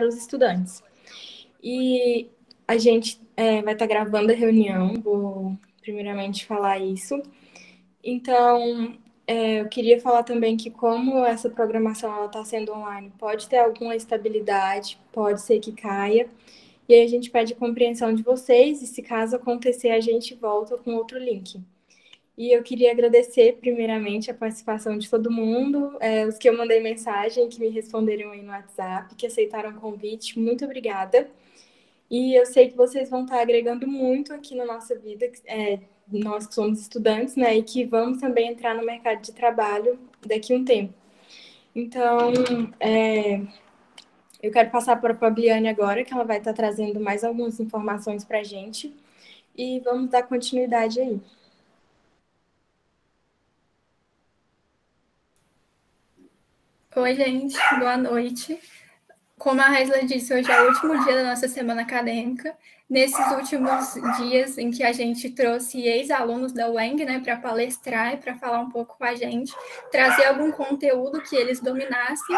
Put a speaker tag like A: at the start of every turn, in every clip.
A: os estudantes. E a gente vai estar gravando a reunião, vou primeiramente falar isso. Então, eu queria falar também que como essa programação está sendo online, pode ter alguma estabilidade, pode ser que caia, e aí a gente pede a compreensão de vocês, e se caso acontecer, a gente volta com outro link. E eu queria agradecer, primeiramente, a participação de todo mundo, os que eu mandei mensagem, que me responderam aí no WhatsApp, que aceitaram o convite, muito obrigada. E eu sei que vocês vão estar agregando muito aqui na nossa vida, nós que somos estudantes, né, e que vamos também entrar no mercado de trabalho daqui a um tempo. Então, eu quero passar para a Fabiane agora, que ela vai estar trazendo mais algumas informações para a gente, e vamos dar continuidade aí.
B: Oi, gente, boa noite. Como a Raisla disse, hoje é o último dia da nossa semana acadêmica. Nesses últimos dias em que a gente trouxe ex-alunos da UENG, né, para palestrar e para falar um pouco com a gente, trazer algum conteúdo que eles dominassem.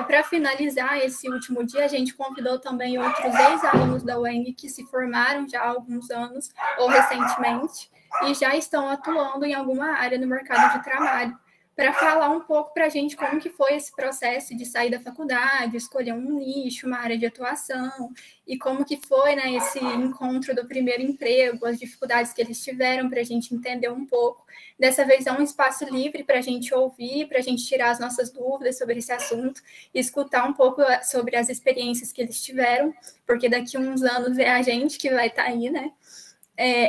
B: Para finalizar esse último dia, a gente convidou também outros ex-alunos da UENG que se formaram já há alguns anos ou recentemente e já estão atuando em alguma área no mercado de trabalho, para falar um pouco para a gente como que foi esse processo de sair da faculdade, escolher um nicho, uma área de atuação, e como que foi, né, esse encontro do primeiro emprego, as dificuldades que eles tiveram, para a gente entender um pouco. Dessa vez é um espaço livre para a gente ouvir, para a gente tirar as nossas dúvidas sobre esse assunto, e escutar um pouco sobre as experiências que eles tiveram, porque daqui a uns anos é a gente que vai estar aí, né?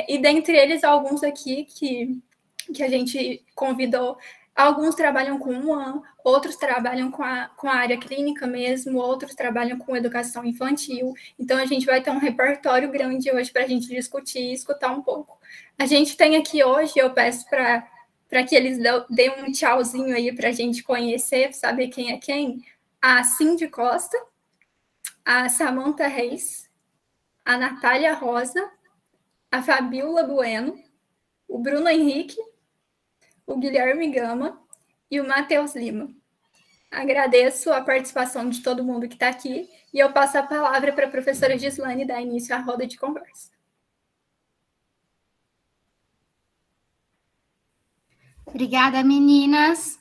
B: E dentre eles, alguns aqui que a gente convidou. Alguns trabalham com UAM, outros trabalham com a área clínica mesmo, outros trabalham com educação infantil. Então, a gente vai ter um repertório grande hoje para a gente discutir e escutar um pouco. A gente tem aqui hoje, eu peço para que eles deem um tchauzinho aí para a gente conhecer, saber quem é quem. A Cindy Costa, a Samantha Reis, a Natália Rosa, a Fabiola Bueno, o Bruno Henrique, o Guilherme Gama e o Matheus Lima. Agradeço a participação de todo mundo que está aqui e eu passo a palavra para a professora Gislane dar início à roda de conversa.
C: Obrigada, meninas.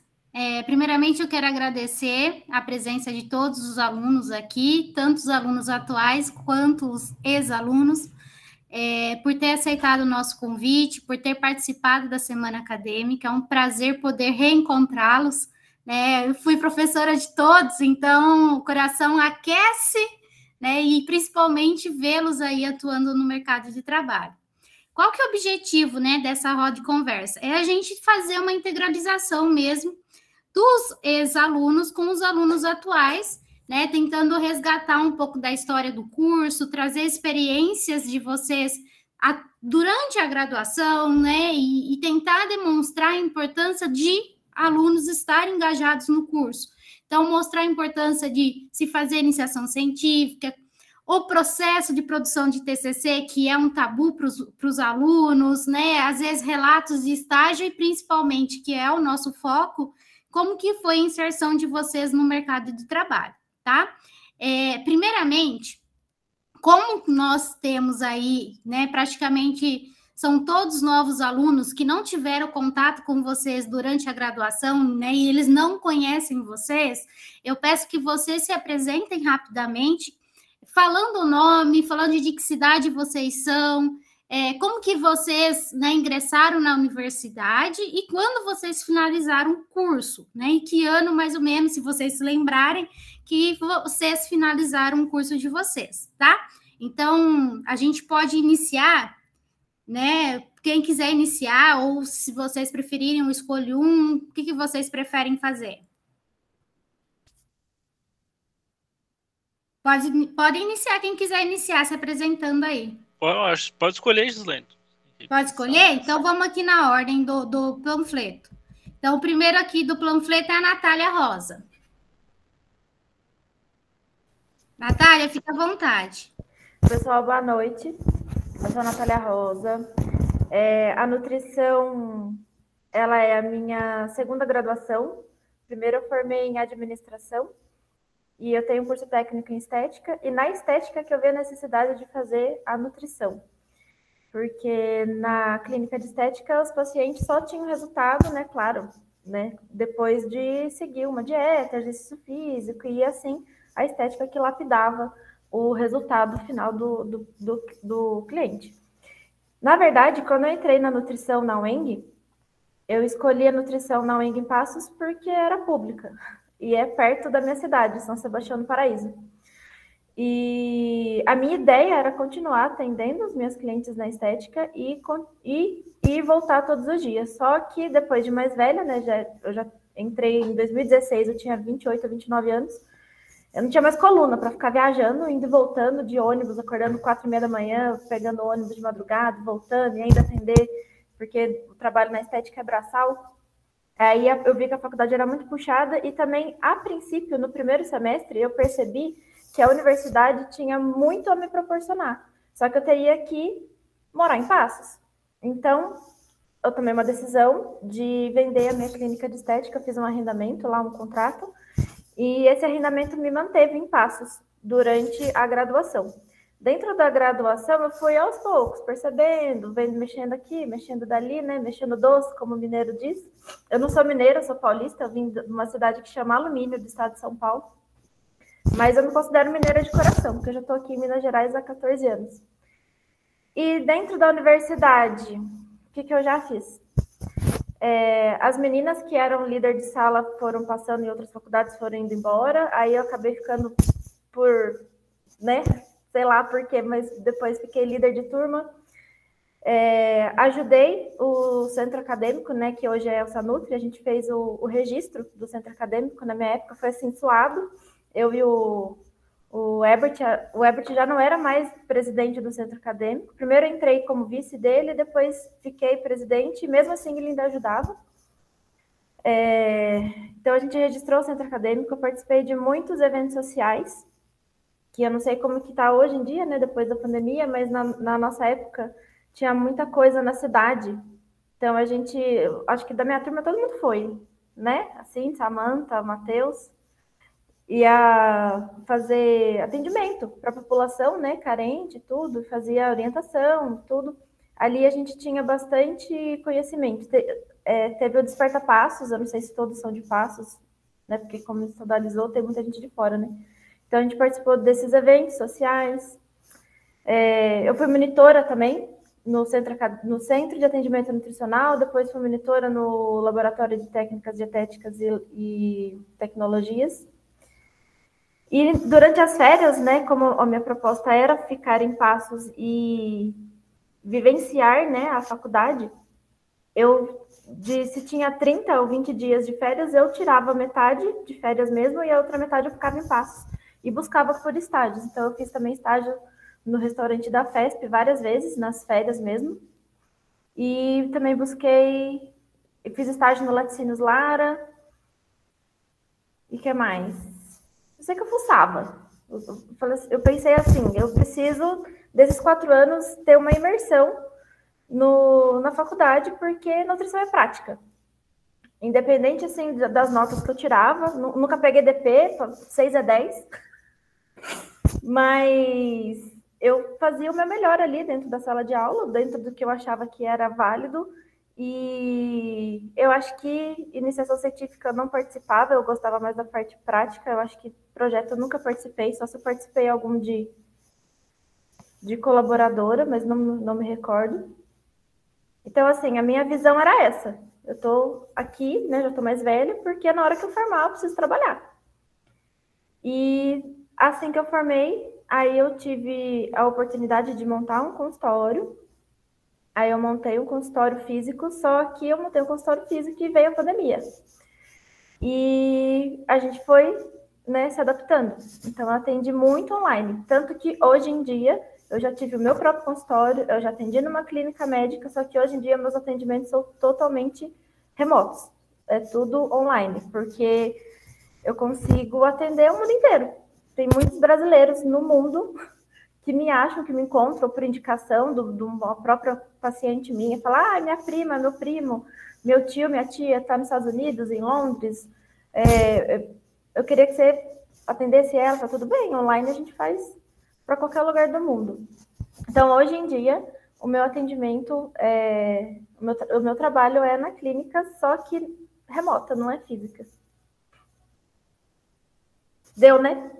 C: Primeiramente, eu quero agradecer a presença de todos os alunos aqui, tanto os alunos atuais quanto os ex-alunos, por ter aceitado o nosso convite, por ter participado da semana acadêmica. É um prazer poder reencontrá-los, né? Eu fui professora de todos, então o coração aquece, né? E principalmente vê-los aí atuando no mercado de trabalho. Qual que é o objetivo, né, dessa roda de conversa? É a gente fazer uma integralização mesmo dos ex-alunos com os alunos atuais, né, tentando resgatar um pouco da história do curso, trazer experiências de vocês durante a graduação, né, e tentar demonstrar a importância de alunos estarem engajados no curso. Então, mostrar a importância de se fazer iniciação científica, o processo de produção de TCC, que é um tabu para os alunos, né? Às vezes relatos de estágio e principalmente, que é o nosso foco, como que foi a inserção de vocês no mercado de trabalho, tá? Primeiramente, como nós temos aí, né, praticamente são todos novos alunos que não tiveram contato com vocês durante a graduação, né, e eles não conhecem vocês, eu peço que vocês se apresentem rapidamente, falando o nome, falando de que cidade vocês são, como que vocês, né, ingressaram na universidade e quando vocês finalizaram o curso, né, e que ano mais ou menos, se vocês se lembrarem, que vocês finalizaram o curso de vocês, tá? Então, a gente pode iniciar, né, quem quiser iniciar, ou se vocês preferirem, eu escolho um, o que vocês preferem fazer? Pode iniciar, quem quiser iniciar, se apresentando aí.
D: Pode escolher, Gislene.
C: Pode escolher? Então, vamos aqui na ordem do panfleto. Então, o primeiro aqui do panfleto é a Natália Rosa. Natália, fica à vontade.
E: Pessoal, boa noite. Eu sou a Natália Rosa. A nutrição, ela é a minha segunda graduação. Primeiro eu formei em administração e eu tenho um curso técnico em estética, e na estética que eu vi a necessidade de fazer a nutrição. Porque na clínica de estética os pacientes só tinham resultado, né, claro, né, depois de seguir uma dieta, exercício físico, e assim a estética que lapidava o resultado final do cliente. Na verdade, quando eu entrei na nutrição na UENG, eu escolhi a nutrição na UENG em Passos porque era pública, e é perto da minha cidade, São Sebastião do Paraíso. E a minha ideia era continuar atendendo os meus clientes na estética e voltar todos os dias. Só que depois de mais velha, né, eu já entrei em 2016, eu tinha 28 ou 29 anos, eu não tinha mais coluna para ficar viajando, indo e voltando de ônibus, acordando 4h30 da manhã, pegando ônibus de madrugada, voltando e ainda atender, porque o trabalho na estética é braçal. Aí eu vi que a faculdade era muito puxada e também, a princípio, no primeiro semestre, eu percebi que a universidade tinha muito a me proporcionar, só que eu teria que morar em Passos. Então, eu tomei uma decisão de vender a minha clínica de estética, fiz um arrendamento lá, um contrato, e esse arrendamento me manteve em Passos durante a graduação. Dentro da graduação, eu fui aos poucos, percebendo, mexendo aqui, mexendo dali, né, mexendo doce, como o mineiro diz. Eu não sou mineira, eu sou paulista, eu vim de uma cidade que chama Alumínio, do estado de São Paulo. Mas eu me considero mineira de coração, porque eu já estou aqui em Minas Gerais há 14 anos. E dentro da universidade, o que eu já fiz? As meninas que eram líder de sala foram passando em outras faculdades, foram indo embora. Aí eu acabei ficando por, né, sei lá por quê, mas depois fiquei líder de turma. Ajudei o centro acadêmico, né, que hoje é o Sanutri. A gente fez o registro do centro acadêmico. Na minha época foi assim, suado. Eu vi o Herbert já não era mais presidente do centro acadêmico. Primeiro eu entrei como vice dele, depois fiquei presidente, e mesmo assim ele ainda ajudava. Então a gente registrou o centro acadêmico, eu participei de muitos eventos sociais, que eu não sei como que está hoje em dia, né, depois da pandemia, mas na nossa época tinha muita coisa na cidade. Então acho que da minha turma todo mundo foi, né, assim, Samanta, Matheus, ia fazer atendimento para a população, né, carente, tudo, fazia orientação, tudo. Ali a gente tinha bastante conhecimento. Teve o Desperta Passos, eu não sei se todos são de Passos, né, porque como estudalizou, tem muita gente de fora, né. Então a gente participou desses eventos sociais. Eu fui monitora também no centro de atendimento nutricional, depois fui monitora no laboratório de técnicas dietéticas e tecnologias. E durante as férias, né, como a minha proposta era ficar em Passos e vivenciar, né, a faculdade, se tinha 30 ou 20 dias de férias, eu tirava metade de férias mesmo e a outra metade eu ficava em Passos e buscava por estágios. Então eu fiz também estágio no restaurante da FESP várias vezes, nas férias mesmo. E também fiz estágio no Laticínios Lara. E o que mais? Eu sei que eu fuçava. Eu pensei assim, eu preciso, desses 4 anos, ter uma imersão na faculdade, porque nutrição é prática. Independente, assim, das notas que eu tirava, nunca peguei DP, 6 a 10, mas eu fazia o meu melhor ali dentro da sala de aula, dentro do que eu achava que era válido. E eu acho que iniciação científica eu não participava, eu gostava mais da parte prática. Eu acho que projeto eu nunca participei, só se eu participei algum de colaboradora, mas não me recordo. Então, assim, a minha visão era essa. Eu estou aqui, né, já estou mais velha, porque na hora que eu formar eu preciso trabalhar. E assim que eu formei, aí eu tive a oportunidade de montar um consultório. Aí eu montei um consultório físico, só que eu montei um consultório físico e veio a pandemia. E a gente foi, né, se adaptando. Então, eu atendi muito online. Tanto que hoje em dia, eu já tive o meu próprio consultório, eu já atendi numa clínica médica, só que hoje em dia meus atendimentos são totalmente remotos. É tudo online, porque eu consigo atender o mundo inteiro. Tem muitos brasileiros no mundo que me acham, que me encontram por indicação de uma própria paciente minha, fala, minha prima, meu primo, meu tio, minha tia está nos Estados Unidos, em Londres, eu queria que você atendesse ela, tá tudo bem, online a gente faz para qualquer lugar do mundo. Então, hoje em dia, o meu atendimento, o meu trabalho é na clínica, só que remota, não é física. Deu, né?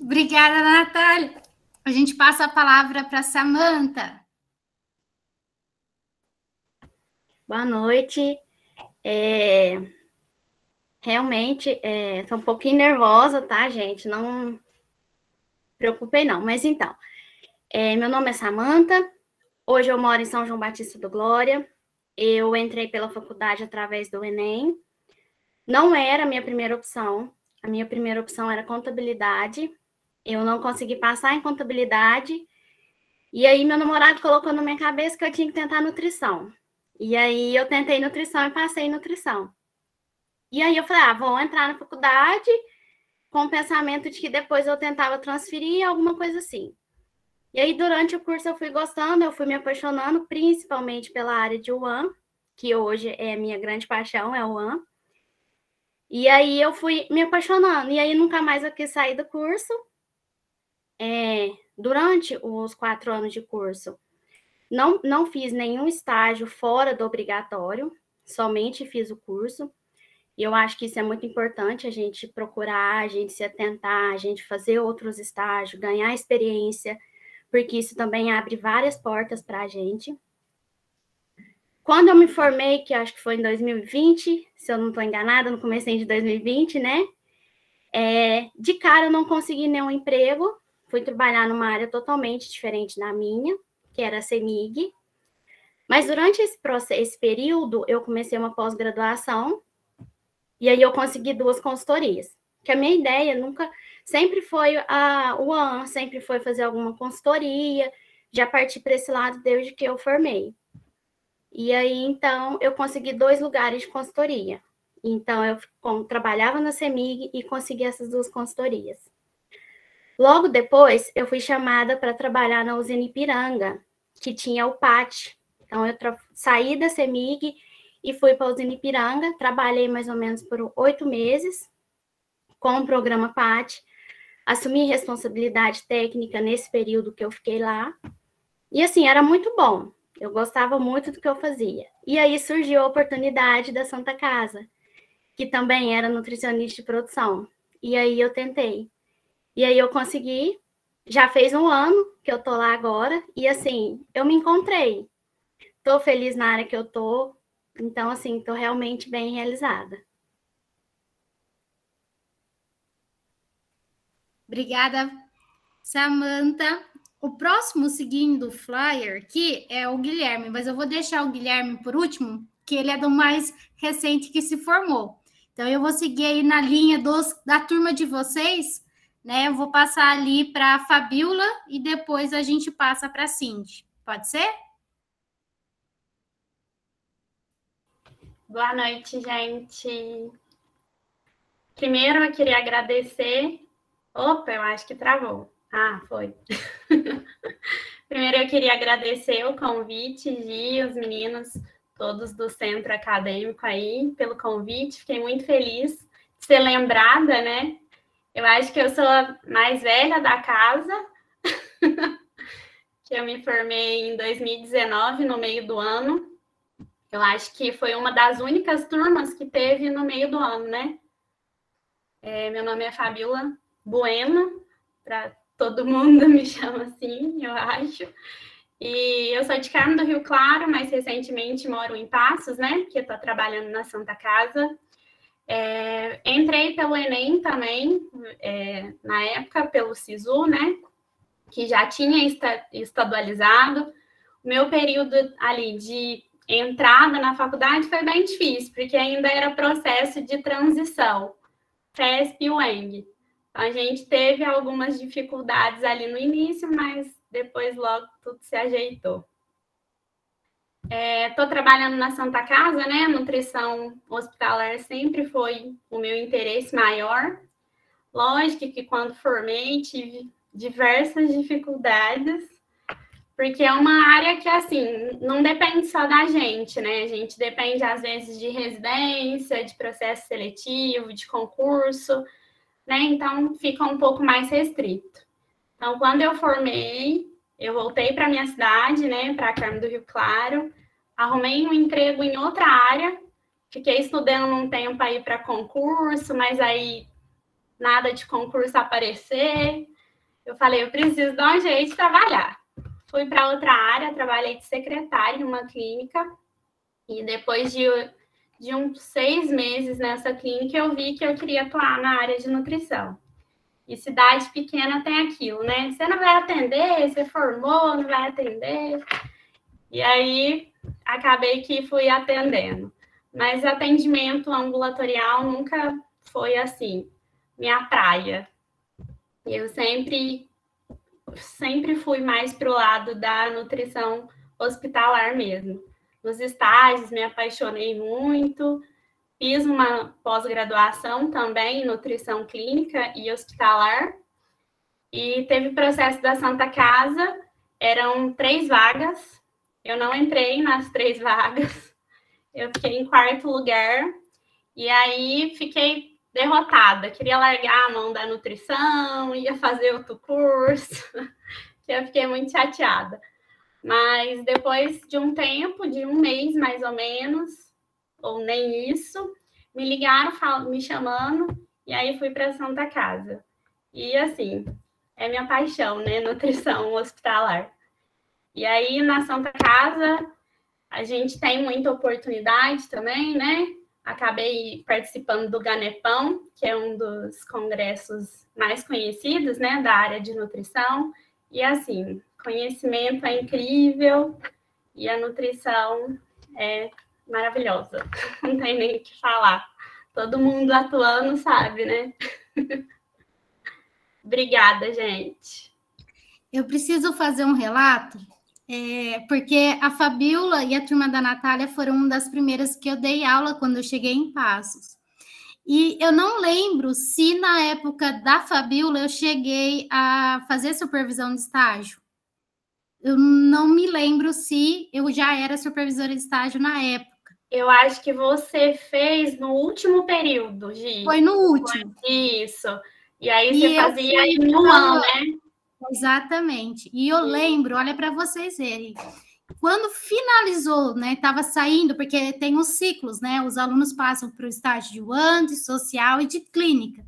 C: Obrigada, Natália. A gente passa a palavra para a Samanta.
F: Boa noite. Realmente, estou um pouquinho nervosa, tá, gente? Não preocupei, não. Mas então, meu nome é Samanta. Hoje eu moro em São João Batista do Glória. Eu entrei pela faculdade através do Enem. Não era a minha primeira opção. A minha primeira opção era contabilidade. Eu não consegui passar em contabilidade. E aí, meu namorado colocou na minha cabeça que eu tinha que tentar nutrição. E aí, eu tentei nutrição e passei em nutrição. E aí, eu falei, vou entrar na faculdade com o pensamento de que depois eu tentava transferir, alguma coisa assim. E aí, durante o curso, eu fui gostando, eu fui me apaixonando, principalmente pela área de UAM, que hoje é a minha grande paixão, é o UAM. E aí, eu fui me apaixonando. E aí, nunca mais eu quis sair do curso. Durante os 4 anos de curso, não fiz nenhum estágio fora do obrigatório, somente fiz o curso. E eu acho que isso é muito importante, a gente procurar, a gente se atentar, a gente fazer outros estágios, ganhar experiência, porque isso também abre várias portas para a gente. Quando eu me formei, que acho que foi em 2020, se eu não estou enganada, no comecinho de 2020, né? De cara eu não consegui nenhum emprego, fui trabalhar numa área totalmente diferente da minha, que era a CEMIG. Mas durante esse período, eu comecei uma pós-graduação, e aí eu consegui 2 consultorias. Que a minha ideia sempre foi o UAM, sempre foi fazer alguma consultoria, já parti para esse lado desde que eu formei. E aí, então, eu consegui 2 lugares de consultoria. Então, eu trabalhava na CEMIG e consegui essas 2 consultorias. Logo depois, eu fui chamada para trabalhar na usina Ipiranga, que tinha o PAT. Então, eu saí da CEMIG e fui para a usina Ipiranga, trabalhei mais ou menos por 8 meses com o programa PAT, assumi responsabilidade técnica nesse período que eu fiquei lá, e assim, era muito bom, eu gostava muito do que eu fazia. E aí surgiu a oportunidade da Santa Casa, que também era nutricionista de produção, e aí eu tentei. E aí eu consegui, já fez 1 ano que eu tô lá agora, e assim, eu me encontrei. Tô feliz na área que eu tô, então assim, tô realmente bem realizada.
C: Obrigada, Samanta. O próximo seguindo o flyer aqui é o Guilherme, mas eu vou deixar o Guilherme por último, que ele é do mais recente que se formou. Então, eu vou seguir aí na linha da turma de vocês, né? Eu vou passar ali para a Fabiola e depois a gente passa para a Cindy. Pode ser?
F: Boa noite, gente. Primeiro, eu queria agradecer... Opa, eu acho que travou. Foi. Primeiro, eu queria agradecer o convite, Gi, os meninos, todos do centro acadêmico aí, pelo convite. Fiquei muito feliz de ser lembrada, né? Eu acho que eu sou a mais velha da casa, que eu me formei em 2019, no meio do ano. Eu acho que foi uma das únicas turmas que teve no meio do ano, né? Meu nome é Fabiola Bueno, para todo mundo me chama assim, eu acho. E eu sou de Carmo do Rio Claro, mas recentemente moro em Passos, né? Porque estou trabalhando na Santa Casa. Entrei pelo Enem também, na época, pelo SISU, né? Que já tinha estadualizado. O meu período ali de entrada na faculdade foi bem difícil, porque ainda era processo de transição, FESP e UENG. Então, a gente teve algumas dificuldades ali no início, mas depois logo tudo se ajeitou. Estou trabalhando na Santa Casa, né? Nutrição hospitalar sempre foi o meu interesse maior. Lógico que quando formei tive diversas dificuldades, porque é uma área que, assim, não depende só da gente, né? A gente depende, às vezes, de residência, de processo seletivo, de concurso, né? Então, fica um pouco mais restrito. Então, quando eu formei, eu voltei para minha cidade, né, para Carmo do Rio Claro, arrumei um emprego em outra área, fiquei estudando um tempo aí para concurso, mas aí nada de concurso aparecer. Eu falei, eu preciso dar um jeito de trabalhar. Fui para outra área, trabalhei de secretária em uma clínica, e depois de uns 6 meses nessa clínica, eu vi que eu queria atuar na área de nutrição. E cidade pequena tem aquilo, né? Você não vai atender, você formou, não vai atender. E aí, acabei que fui atendendo. Mas atendimento ambulatorial nunca foi, assim, minha praia. Eu sempre fui mais para o lado da nutrição hospitalar mesmo. Nos estágios, me apaixonei muito. Fiz uma pós-graduação também em nutrição clínica e hospitalar. E teve processo da Santa Casa, eram 3 vagas. Eu não entrei nas 3 vagas. Eu fiquei em 4º lugar. E aí fiquei derrotada. Queria largar a mão da nutrição, ia fazer outro curso. Eu fiquei muito chateada. Mas depois de um tempo, de 1 mês mais ou menos, ou nem isso, me ligaram me chamando, e aí fui para a Santa Casa. E assim, é minha paixão, né? Nutrição hospitalar. E aí na Santa Casa, a gente tem muita oportunidade também, né? Acabei participando do Ganepão, que é um dos congressos mais conhecidos, né? Da área de nutrição. E assim, conhecimento é incrível e a nutrição é maravilhosa. Não tem nem o que falar. Todo mundo atuando sabe, né? Obrigada, gente.
C: Eu preciso fazer um relato, porque a Fabíola e a turma da Natália foram uma das primeiras que eu dei aula quando eu cheguei em Passos. E eu não lembro se na época da Fabíola eu cheguei a fazer supervisão de estágio. Eu não me lembro se eu já era supervisora de estágio na época.
F: Eu acho que você fez no último período, Gi.
C: Foi no último.
F: Foi isso. E aí você fazia em um ano, né?
C: Exatamente. E eu lembro, olha para vocês verem, quando finalizou, né, estava saindo, porque tem os ciclos, né, os alunos passam para o estágio de UAN, de social e de clínica.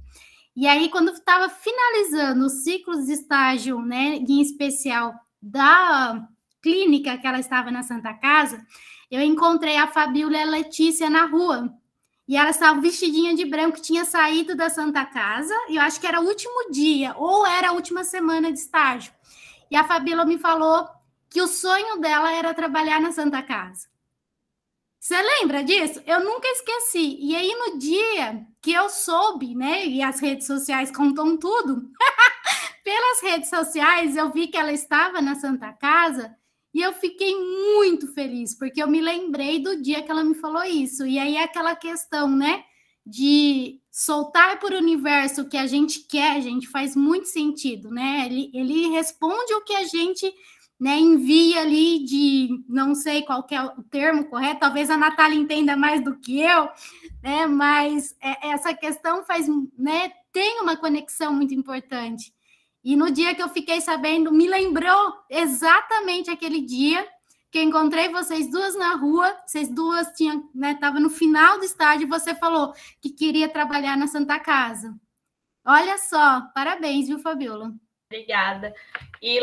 C: E aí, quando estava finalizando os ciclos de estágio, né, em especial da clínica que ela estava na Santa Casa, eu encontrei a Fabíola e a Letícia na rua. E ela estava vestidinha de branco, tinha saído da Santa Casa, e eu acho que era o último dia, ou era a última semana de estágio. E a Fabíola me falou que o sonho dela era trabalhar na Santa Casa. Você lembra disso? Eu nunca esqueci. E aí, no dia que eu soube, né, e as redes sociais contam tudo, pelas redes sociais eu vi que ela estava na Santa Casa, e eu fiquei muito feliz, porque eu me lembrei do dia que ela me falou isso. E aí aquela questão, né, de soltar para o universo o que a gente quer, gente, faz muito sentido, né? Ele responde o que a gente, né, envia ali de, não sei qual que é o termo correto, talvez a Natália entenda mais do que eu, né? Mas essa questão faz, né, tem uma conexão muito importante. E no dia que eu fiquei sabendo, me lembrou exatamente aquele dia que eu encontrei vocês duas na rua, vocês duas tinham, né, estavam no final do estágio e você falou que queria trabalhar na Santa Casa. Olha só, parabéns, viu, Fabíola?
F: Obrigada. E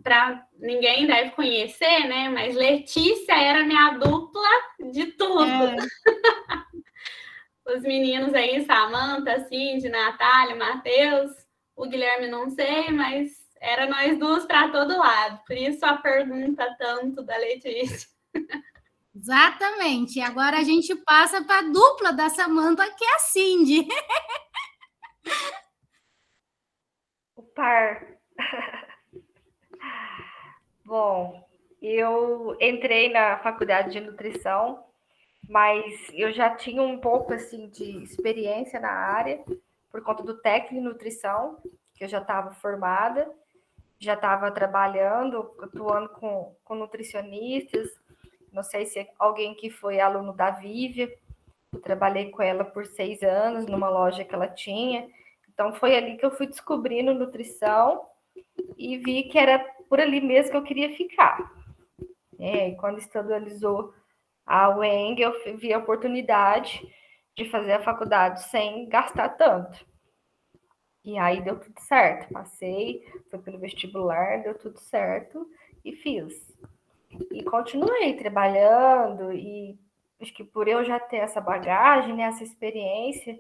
F: para ninguém deve conhecer, né? Mas Letícia era minha dupla de tudo. Os meninos aí, Samanta, Cindy, Natália, Matheus, o Guilherme não sei, mas era nós duas para todo lado. Por isso a pergunta tanto da Letícia.
C: Exatamente. Agora a gente passa para a dupla da Samanta, que é a Cindy.
E: O par. Bom, eu entrei na faculdade de nutrição, mas eu já tinha um pouco assim de experiência na área por conta do técnico em nutrição, que eu já estava formada. já estava trabalhando, atuando com nutricionistas. Não sei se alguém que foi aluno da Vívia, eu trabalhei com ela por 6 anos numa loja que ela tinha. Então foi ali que eu fui descobrindo nutrição e vi que era por ali mesmo que eu queria ficar. E quando estadualizou a UENG, eu vi a oportunidade de fazer a faculdade sem gastar tanto. E aí deu tudo certo. Passei, foi pelo vestibular, deu tudo certo e fiz. E continuei trabalhando e acho que por eu já ter essa bagagem, né, essa experiência,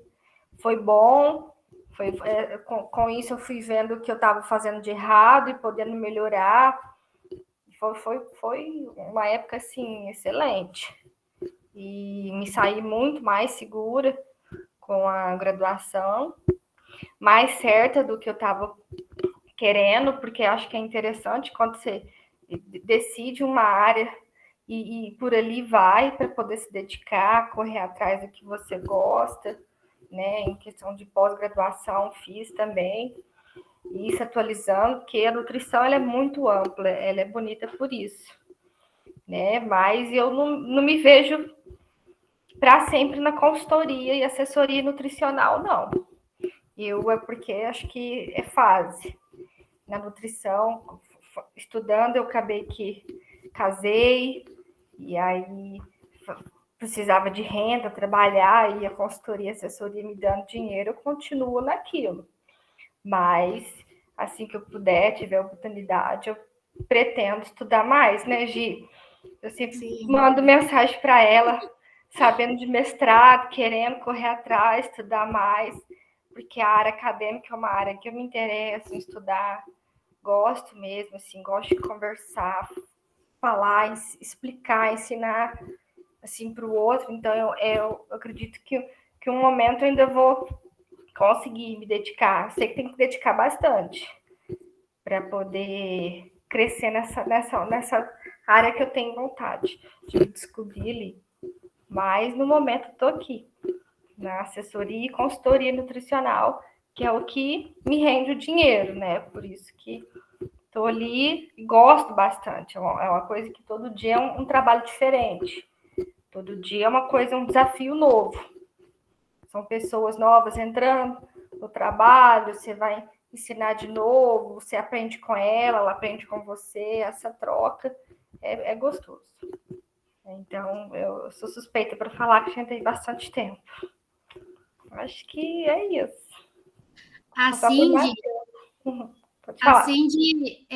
E: foi bom. Com isso eu fui vendo o que eu estava fazendo de errado e podendo melhorar. Foi uma época, assim, excelente. E me saí muito mais segura com a graduação, mais certa do que eu estava querendo, porque acho que é interessante quando você decide uma área e por ali vai para poder se dedicar, correr atrás do que você gosta, né? Em questão de pós-graduação, fiz também. E isso atualizando, porque a nutrição ela é muito ampla, ela é bonita por isso, né? Mas eu não me vejo para sempre na consultoria e assessoria nutricional, não. É porque acho que é fase. Na nutrição, estudando, eu acabei que casei, e aí precisava de renda, trabalhar, e a consultoria e assessoria me dando dinheiro, eu continuo naquilo. Mas, assim que eu puder, tiver oportunidade, eu pretendo estudar mais, né, Gi? Eu sempre mando mensagem para ela, sabendo de mestrado, querendo correr atrás, estudar mais, porque a área acadêmica é uma área que eu me interesso em estudar, gosto mesmo, assim, gosto de conversar, falar, explicar, ensinar, assim, para o outro. Então, eu acredito que um momento eu ainda vou conseguir me dedicar. Sei que tem que dedicar bastante para poder crescer nessa área que eu tenho vontade de descobrir ali. Mas, no momento, estou aqui, na assessoria e consultoria nutricional, que é o que me rende o dinheiro, né? Por isso que estou ali e gosto bastante. É uma coisa que todo dia é um trabalho diferente. Todo dia é uma coisa, um desafio novo. São pessoas novas entrando no trabalho, você vai ensinar de novo, você aprende com ela aprende com você, essa troca é gostoso. Então, eu sou suspeita para falar que a gente tem bastante tempo. Acho que é isso.
C: A Cindy,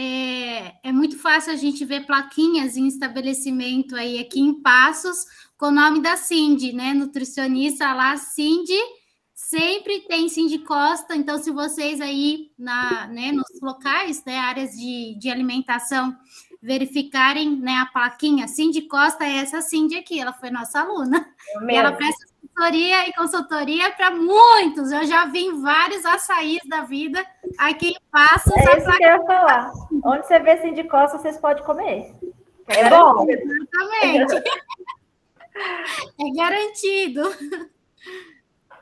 C: é muito fácil a gente ver plaquinhas em estabelecimento aí aqui em Passos com o nome da Cindy, né? Nutricionista lá, Cindy, sempre tem Cindy Costa. Então, se vocês aí nos locais, né, áreas de alimentação, verificarem, né, a plaquinha Cindy Costa, é essa Cindy aqui, ela foi nossa aluna. E ela presta assessoria e consultoria para muitos. Eu já vi em vários açaís da vida aqui em Passos.
E: É isso que eu ia falar. Onde você vê Cindy Costa, vocês podem comer. É bom.
C: Exatamente. É garantido.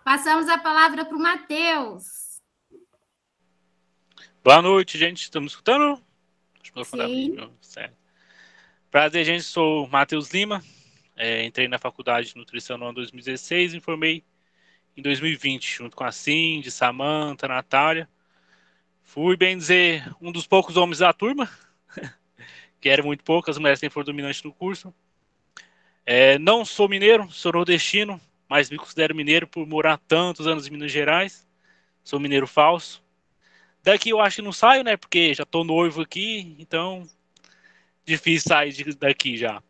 C: Passamos a palavra para o Matheus.
D: Boa noite, gente. Estamos escutando?
C: Sim.
D: Certo. Prazer, gente. Sou Matheus Lima. Entrei na faculdade de nutrição no ano 2016 e me formei em 2020, junto com a Cindy, Samantha, Natália. Fui, bem dizer, um dos poucos homens da turma, que eram muito poucas, as mulheres sempre foram dominantes no curso. Não sou mineiro, sou nordestino, mas me considero mineiro por morar tantos anos em Minas Gerais. Sou mineiro falso. Daqui eu acho que não saio, né? Porque já tô noivo aqui, então difícil sair daqui já.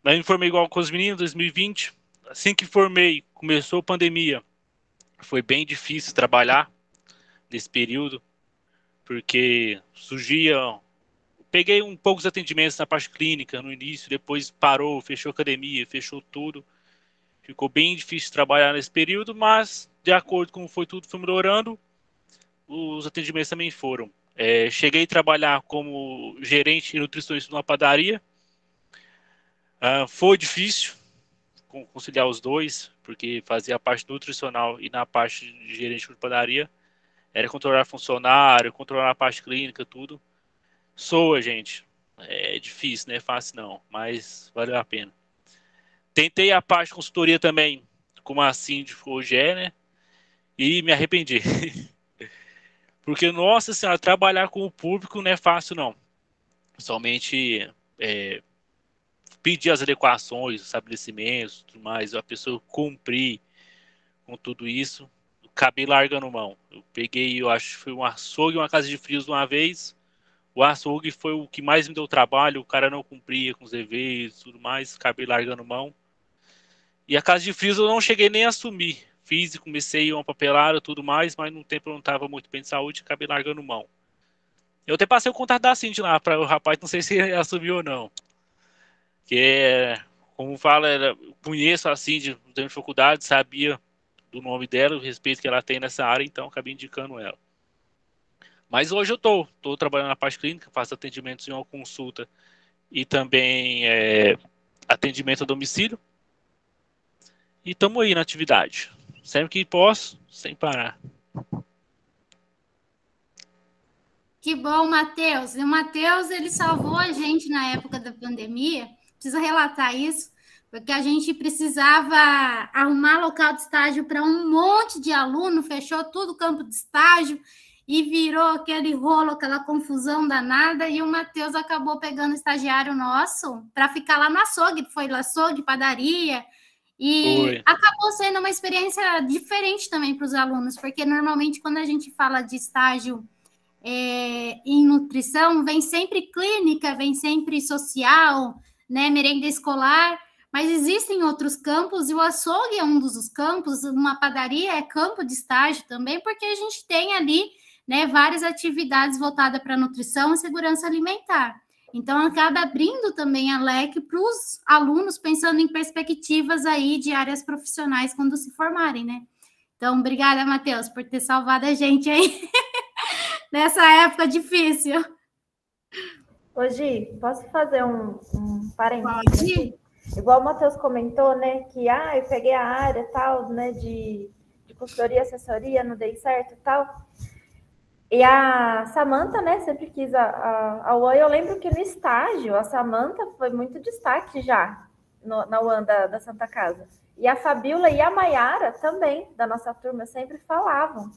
D: Mas me formei igual com os meninos em 2020. Assim que formei, começou a pandemia. Foi bem difícil trabalhar nesse período, porque surgia... Peguei poucos atendimentos na parte clínica no início, depois parou, fechou a academia, fechou tudo. Ficou bem difícil trabalhar nesse período, mas de acordo com foi tudo foi melhorando, os atendimentos também foram. Cheguei a trabalhar como gerente e nutricionista numa padaria. Foi difícil conciliar os dois, porque fazia a parte nutricional e na parte de gerente de padaria Era controlar funcionário, controlar a parte clínica, tudo. Soa, gente. É difícil, não é fácil não, mas valeu a pena. Tentei a parte de consultoria também, como a síndico hoje né? E me arrependi. Porque, nossa senhora, trabalhar com o público não é fácil, não. Somente pedir as adequações, estabelecimentos, tudo mais, a pessoa cumprir com tudo isso, acabei largando mão. Eu peguei, eu acho que foi um açougue e uma casa de frios de uma vez. O açougue foi o que mais me deu trabalho, o cara não cumpria com os deveres, tudo mais, acabei largando mão. E a casa de frios eu não cheguei nem a assumir. Fiz e comecei uma papelada, tudo mais, mas no tempo eu não estava muito bem de saúde, acabei largando mão. Eu até passei o contato da Cindy lá para o rapaz, não sei se ele assumiu ou não. Que como fala, conheço a Cindy durante a faculdade, sabia do nome dela, o respeito que ela tem nessa área, então acabei indicando ela. Mas hoje eu estou trabalhando na parte clínica, faço atendimentos em uma consulta e também atendimento a domicílio. E estamos aí na atividade. Sempre que posso, sem parar.
C: Que bom, Matheus. E o Matheus, ele salvou a gente na época da pandemia. Preciso relatar isso, porque a gente precisava arrumar local de estágio para um monte de aluno, fechou tudo o campo de estágio e virou aquele rolo, aquela confusão danada, e o Matheus acabou pegando o estagiário nosso para ficar lá no açougue, foi no açougue, padaria, e acabou sendo uma experiência diferente também para os alunos, porque normalmente quando a gente fala de estágio em nutrição, vem sempre clínica, vem sempre social, né, merenda escolar, mas existem outros campos, e o açougue é um dos campos, uma padaria é campo de estágio também, porque a gente tem ali, né, várias atividades voltadas para nutrição e segurança alimentar. Então, acaba abrindo também a leque para os alunos, pensando em perspectivas aí de áreas profissionais quando se formarem, né? Então, obrigada, Matheus, por ter salvado a gente aí nessa época difícil.
E: Ô, Gi, posso fazer um parênteses aqui? Igual o Matheus comentou, né, que eu peguei a área tal, né, de consultoria, assessoria, não dei certo e tal. E a Samanta, né, sempre quis a UAN. Eu lembro que no estágio, a Samanta foi muito destaque já na UAN da Santa Casa. E a Fabíola e a Maiara também, da nossa turma, sempre falavam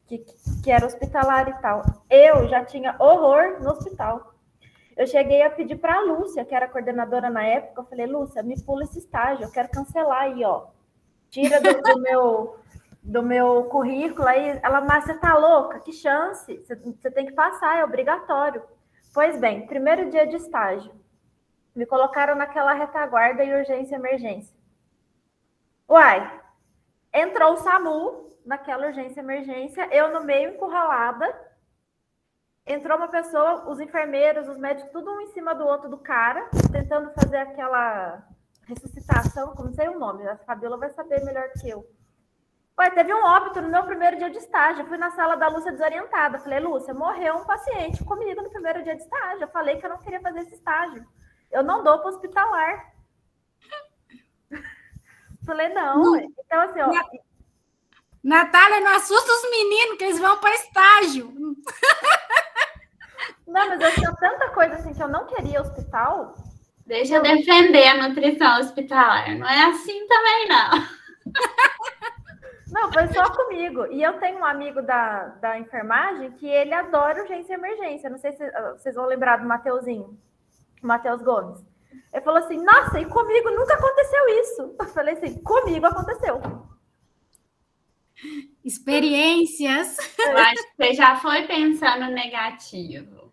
E: que era hospitalar e tal. Eu já tinha horror no hospital. Eu cheguei a pedir para a Lúcia, que era coordenadora na época, eu falei, Lúcia, me pula esse estágio, eu quero cancelar aí, ó. Tira do meu currículo aí. Ela, mas você tá louca? Que chance? Você tem que passar, é obrigatório. Pois bem, primeiro dia de estágio, me colocaram naquela retaguarda e urgência e emergência. Uai, entrou o SAMU naquela urgência e emergência, eu no meio encurralada, entrou uma pessoa, os enfermeiros, os médicos, tudo um em cima do outro do cara, tentando fazer aquela ressuscitação, como não sei o nome, a Fabíola vai saber melhor que eu. Ué, teve um óbito no meu primeiro dia de estágio, eu fui na sala da Lúcia desorientada, falei, Lúcia, morreu um paciente comigo no primeiro dia de estágio, eu falei que eu não queria fazer esse estágio, eu não dou para hospitalar. Falei, não. Então, assim, ó.
C: Natália, não assusta os meninos, que eles vão para estágio.
E: Não, mas eu tinha tanta coisa assim que eu não queria hospital.
F: Deixa eu defender a nutrição hospitalar. Não é assim também, não.
E: Não, foi só comigo. E eu tenho um amigo da enfermagem que ele adora urgência e emergência. Não sei se vocês vão lembrar do Mateuzinho, o Matheus Gomes. Ele falou assim, nossa, e comigo nunca aconteceu isso. Eu falei assim, comigo aconteceu.
C: Experiências.
F: Eu acho que você já foi pensando negativo.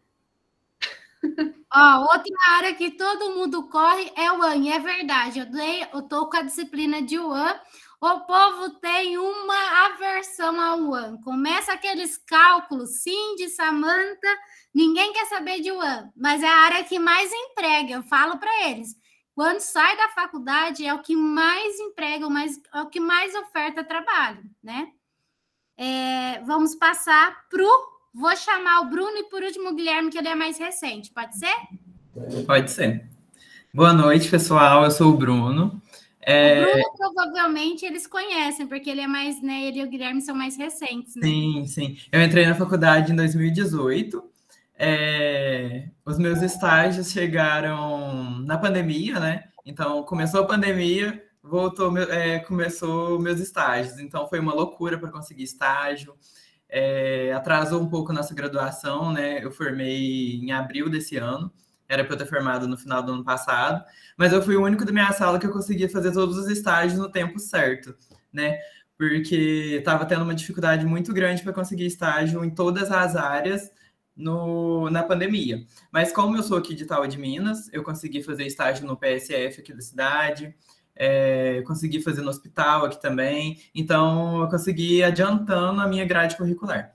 C: Ó, outra área que todo mundo corre é o UAN, e é verdade. Eu tô com a disciplina de UAN. O povo tem uma aversão ao UAN. Começa aqueles cálculos, Cindy, Samanta, ninguém quer saber de UAN, mas é a área que mais emprega. Eu falo para eles, quando sai da faculdade é o que mais emprega, é o que mais oferta trabalho, né? Vamos passar vou chamar o Bruno e por último o Guilherme, que ele é mais recente, pode ser?
G: Pode ser. Boa noite, pessoal, eu sou o Bruno.
C: O Bruno, provavelmente, eles conhecem, porque ele é mais, né? Ele e o Guilherme são mais recentes, né?
G: Sim, sim. Eu entrei na faculdade em 2018. Os meus estágios chegaram na pandemia, né? Então, começou a pandemia, começou meus estágios. Então, foi uma loucura para conseguir estágio. Atrasou um pouco nossa graduação, né? Eu formei em abril desse ano. Era para eu ter formado no final do ano passado, mas eu fui o único da minha sala que eu conseguia fazer todos os estágios no tempo certo, né? Porque estava tendo uma dificuldade muito grande para conseguir estágio em todas as áreas na pandemia. Mas como eu sou aqui de Itaú de Minas, eu consegui fazer estágio no PSF aqui da cidade, consegui fazer no hospital aqui também, então eu consegui ir adiantando a minha grade curricular.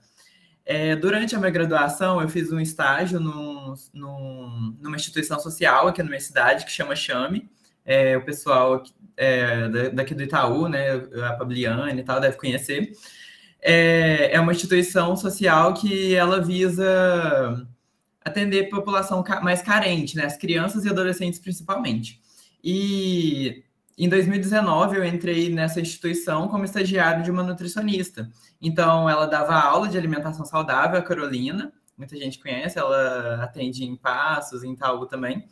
G: Durante a minha graduação, eu fiz um estágio numa instituição social aqui na minha cidade, que chama Chame. O pessoal daqui do Itaú, né, a Pabliane e tal, deve conhecer. É uma instituição social que ela visa atender a população mais carente, né, as crianças e adolescentes principalmente. E em 2019, eu entrei nessa instituição como estagiário de uma nutricionista. Então, ela dava aula de alimentação saudável, a Carolina. Muita gente conhece, ela atende em Passos, em Itaú também.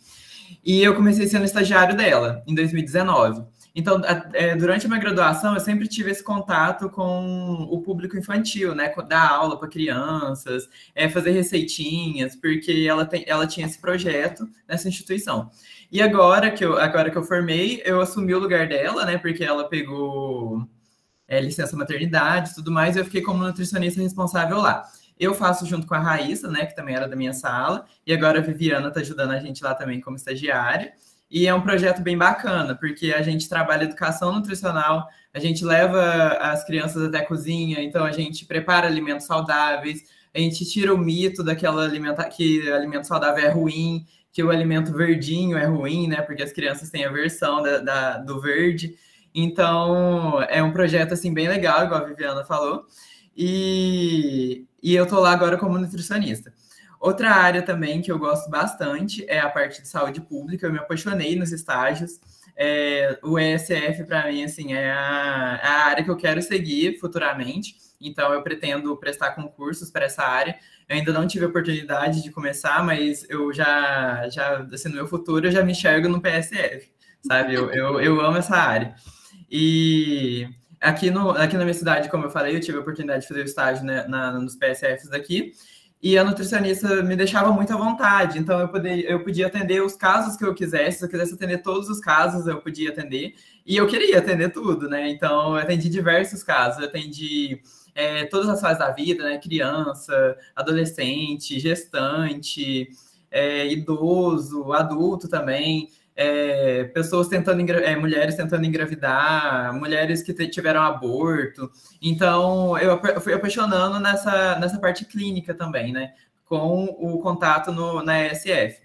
G: E eu comecei sendo estagiário dela, em 2019. Então, durante a minha graduação, eu sempre tive esse contato com o público infantil, né? Dar aula para crianças, fazer receitinhas, porque ela tinha esse projeto nessa instituição. E agora que eu formei, eu assumi o lugar dela, né? Porque ela pegou licença maternidade e tudo mais, e eu fiquei como nutricionista responsável lá. Eu faço junto com a Raíssa, né? Que também era da minha sala, e agora a Viviana está ajudando a gente lá também como estagiária. E é um projeto bem bacana, porque a gente trabalha educação nutricional, a gente leva as crianças até a cozinha, então a gente prepara alimentos saudáveis, a gente tira o mito daquela que alimento saudável é ruim, que o alimento verdinho é ruim, né? Porque as crianças têm aversão do verde. Então, é um projeto, assim, bem legal, igual a Viviana falou. E eu tô lá agora como nutricionista. Outra área também que eu gosto bastante é a parte de saúde pública. Eu me apaixonei nos estágios. O ESF, para mim, assim, é a área que eu quero seguir futuramente. Então, eu pretendo prestar concursos para essa área. Eu ainda não tive a oportunidade de começar, mas eu já assim, no meu futuro, eu já me enxergo no PSF, sabe? Eu amo essa área. E aqui na minha cidade, como eu falei, eu tive a oportunidade de fazer o estágio, né, nos PSFs daqui. E a nutricionista me deixava muito à vontade, então eu podia atender os casos que eu quisesse, se eu quisesse atender todos os casos, eu podia atender, e eu queria atender tudo, né? Então, eu atendi diversos casos, eu atendi todas as fases da vida, né? Criança, adolescente, gestante, idoso, adulto também, pessoas mulheres tentando engravidar, mulheres que tiveram aborto. Então, eu fui apaixonando nessa parte clínica também, né? Com o contato na ESF.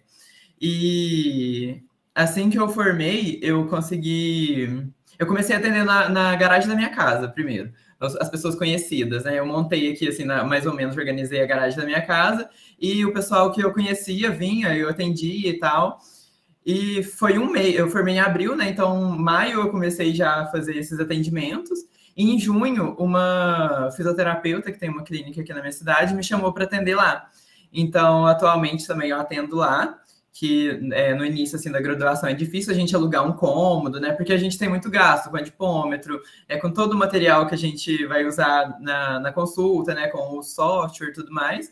G: E assim que eu formei, eu comecei a atender na garagem da minha casa, primeiro. As pessoas conhecidas, né? Eu montei aqui, assim, mais ou menos, organizei a garagem da minha casa, e o pessoal que eu conhecia vinha, eu atendia e tal. E foi um mês, eu formei em abril, né? Então, em maio eu comecei já a fazer esses atendimentos. E em junho, uma fisioterapeuta que tem uma clínica aqui na minha cidade me chamou para atender lá. Então, atualmente também eu atendo lá, que no início assim, da graduação é difícil a gente alugar um cômodo, né? Porque a gente tem muito gasto com adipômetro, com todo o material que a gente vai usar na consulta, né? Com o software e tudo mais.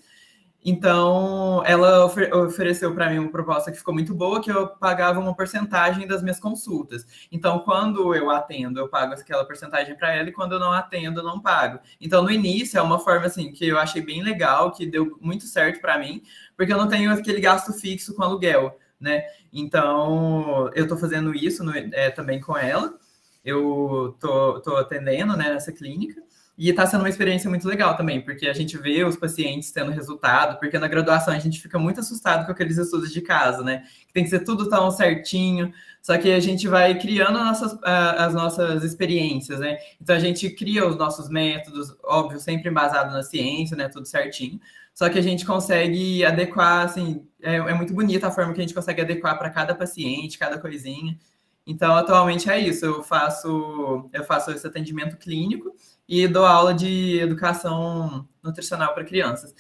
G: Então, ela ofereceu para mim uma proposta que ficou muito boa, que eu pagava uma porcentagem das minhas consultas. Então, quando eu atendo, eu pago aquela porcentagem para ela, e quando eu não atendo, eu não pago. Então, no início, é uma forma assim que eu achei bem legal, que deu muito certo para mim, porque eu não tenho aquele gasto fixo com aluguel, né? Então, eu estou fazendo isso também com ela. Eu tô atendendo, né, nessa clínica. E está sendo uma experiência muito legal também, porque a gente vê os pacientes tendo resultado, porque na graduação a gente fica muito assustado com aqueles estudos de caso, né? Que tem que ser tudo tão certinho, só que a gente vai criando as nossas experiências, né? Então a gente cria os nossos métodos, óbvio, sempre embasado na ciência, né? Tudo certinho. Só que a gente consegue adequar, assim, é muito bonita a forma que a gente consegue adequar para cada paciente, cada coisinha. Então, atualmente é isso, eu faço esse atendimento clínico e dou aula de educação nutricional para crianças.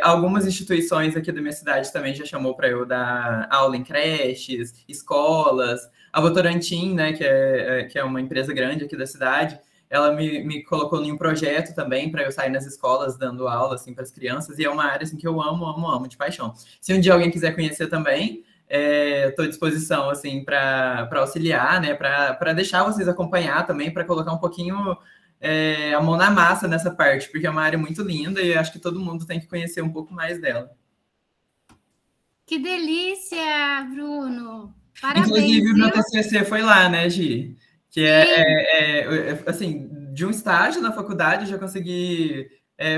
G: Algumas instituições aqui da minha cidade também já chamou para eu dar aula em creches, escolas. A Votorantim, né, que é uma empresa grande aqui da cidade, ela me colocou em um projeto também para eu sair nas escolas dando aula assim, para as crianças, e é uma área assim, que eu amo de paixão. Se um dia alguém quiser conhecer também, estou à disposição assim, para auxiliar, né, para deixar vocês acompanhar também, para colocar um pouquinho a mão na massa nessa parte, porque é uma área muito linda e eu acho que todo mundo tem que conhecer um pouco mais dela.
C: Que delícia, Bruno! Parabéns.
G: Inclusive, o meu TCC foi lá, né, Gi? Que assim, de um estágio na faculdade, eu já consegui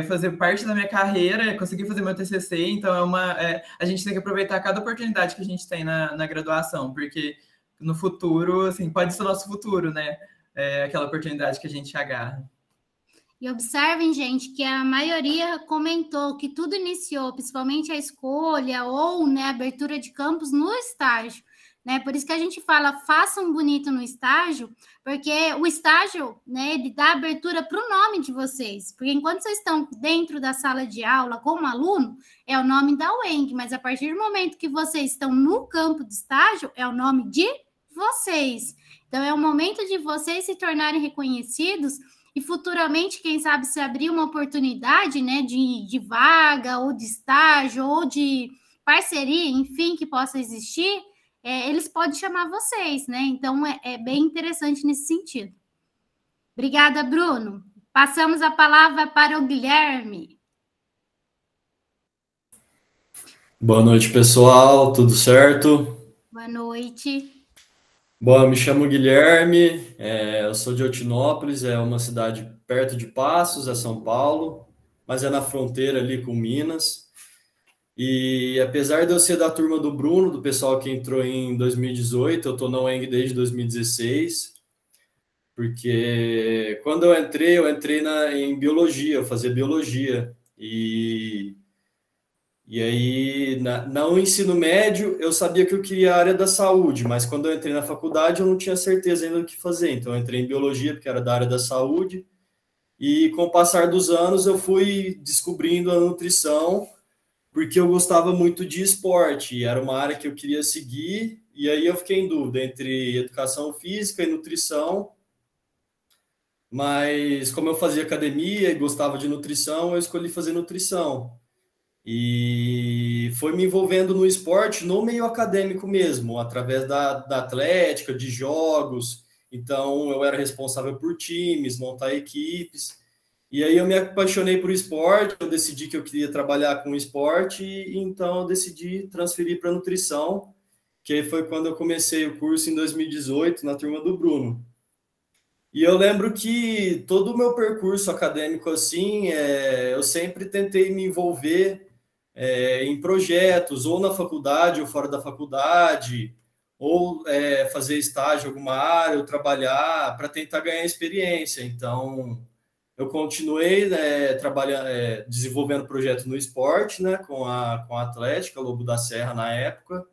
G: fazer parte da minha carreira, consegui fazer meu TCC, então a gente tem que aproveitar cada oportunidade que a gente tem na graduação, porque no futuro, assim, pode ser o nosso futuro, né? Aquela oportunidade que a gente agarra.
C: E observem, gente, que a maioria comentou que tudo iniciou, principalmente a escolha ou, né, a abertura de campus no estágio, né? Por isso que a gente fala, façam bonito no estágio, porque o estágio, né, ele dá abertura para o nome de vocês. Porque enquanto vocês estão dentro da sala de aula como aluno, é o nome da UENG, mas a partir do momento que vocês estão no campo de estágio, é o nome de vocês. Então, é o momento de vocês se tornarem reconhecidos e futuramente, quem sabe, se abrir uma oportunidade, né, de vaga, ou de estágio, ou de parceria, enfim, que possa existir, eles podem chamar vocês, né? Então, é bem interessante nesse sentido. Obrigada, Bruno. Passamos a palavra para o Guilherme.
H: Boa noite, pessoal. Tudo certo?
C: Boa noite.
H: Bom, eu me chamo Guilherme, eu sou de Altinópolis, é uma cidade perto de Passos, é São Paulo, mas é na fronteira ali com Minas. E apesar de eu ser da turma do Bruno, do pessoal que entrou em 2018, eu estou na UENG desde 2016, porque quando eu entrei em biologia, eu fazia biologia. E aí, no ensino médio, eu sabia que eu queria a área da saúde, mas quando eu entrei na faculdade, eu não tinha certeza ainda do que fazer. Então, eu entrei em biologia, porque era da área da saúde. E com o passar dos anos, eu fui descobrindo a nutrição, porque eu gostava muito de esporte. Era uma área que eu queria seguir. E aí, eu fiquei em dúvida entre educação física e nutrição. Mas, como eu fazia academia e gostava de nutrição, eu escolhi fazer nutrição. E foi me envolvendo no esporte, no meio acadêmico mesmo, através da atlética, de jogos. Então, eu era responsável por times, montar equipes. E aí eu me apaixonei por esporte, eu decidi que eu queria trabalhar com esporte, e então eu decidi transferir para nutrição, que foi quando eu comecei o curso em 2018, na turma do Bruno. E eu lembro que todo o meu percurso acadêmico, assim, eu sempre tentei me envolver em projetos, ou na faculdade, ou fora da faculdade, ou fazer estágio em alguma área, ou trabalhar para tentar ganhar experiência. Então, eu continuei desenvolvendo projeto no esporte, né, com a Atlética, Lobo da Serra, na época.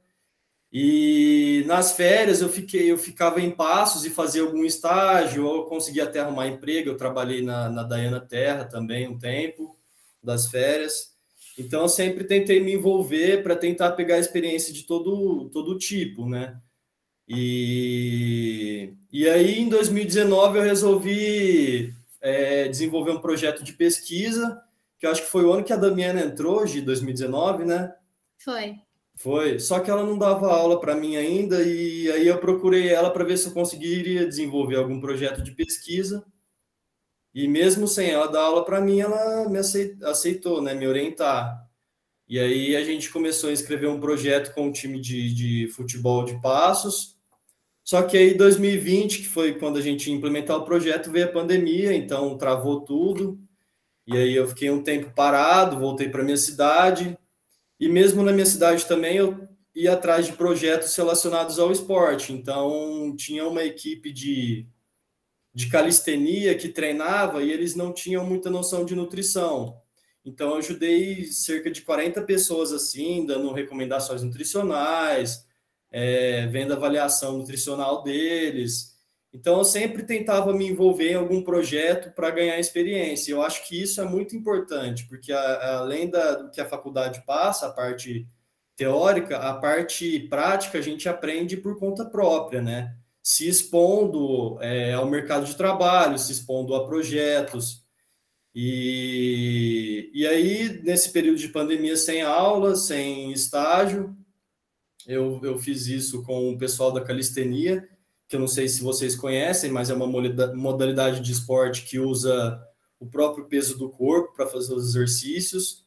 H: E nas férias eu ficava em Passos e fazia algum estágio, ou eu conseguia até arrumar emprego. Eu trabalhei na Daiana Terra também um tempo, das férias. Então, eu sempre tentei me envolver para tentar pegar a experiência de todo tipo, né? E aí, em 2019, eu resolvi desenvolver um projeto de pesquisa, que eu acho que foi o ano que a Damiana entrou, de 2019, né? Foi, só que ela não dava aula para mim ainda, e aí eu procurei ela para ver se eu conseguiria desenvolver algum projeto de pesquisa. E mesmo sem ela dar aula para mim, ela me aceitou, né, me orientar. E aí a gente começou a escrever um projeto com um time de futebol de Passos. Só que aí 2020, que foi quando a gente ia implementar o projeto, veio a pandemia, então travou tudo. E aí eu fiquei um tempo parado, voltei para minha cidade. E mesmo na minha cidade também eu ia atrás de projetos relacionados ao esporte. Então tinha uma equipe de calistenia que treinava e eles não tinham muita noção de nutrição. Então, eu ajudei cerca de 40 pessoas, assim, dando recomendações nutricionais, vendo a avaliação nutricional deles. Então, eu sempre tentava me envolver em algum projeto para ganhar experiência. Eu acho que isso é muito importante, porque além do que a faculdade passa, a parte teórica, a parte prática a gente aprende por conta própria, né? Se expondo ao mercado de trabalho, se expondo a projetos. E aí, nesse período de pandemia, sem aula, sem estágio, eu fiz isso com o pessoal da calistenia, que eu não sei se vocês conhecem, mas é uma modalidade de esporte que usa o próprio peso do corpo para fazer os exercícios.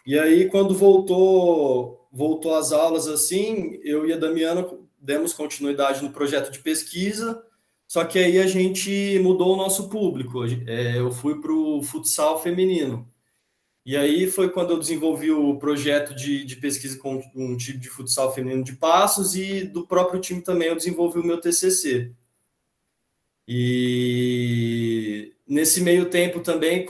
H: E aí, quando voltou às aulas assim, eu e a Damiana demos continuidade no projeto de pesquisa, só que aí a gente mudou o nosso público. Eu fui para o futsal feminino. E aí foi quando eu desenvolvi o projeto de pesquisa com um time de futsal feminino de Passos, e do próprio time também eu desenvolvi o meu TCC. E nesse meio tempo também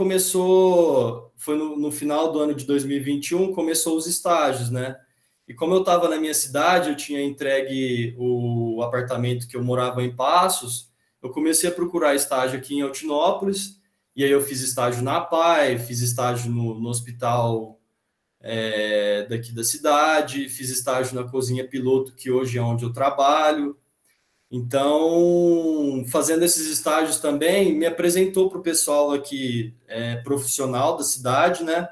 H: foi no final do ano de 2021, começou os estágios, né? E como eu estava na minha cidade, eu tinha entregue o apartamento que eu morava em Passos, eu comecei a procurar estágio aqui em Altinópolis. E aí eu fiz estágio na APAE, fiz estágio no hospital daqui da cidade, fiz estágio na cozinha piloto, que hoje é onde eu trabalho. Então, fazendo esses estágios também, me apresentou para o pessoal aqui profissional da cidade, né?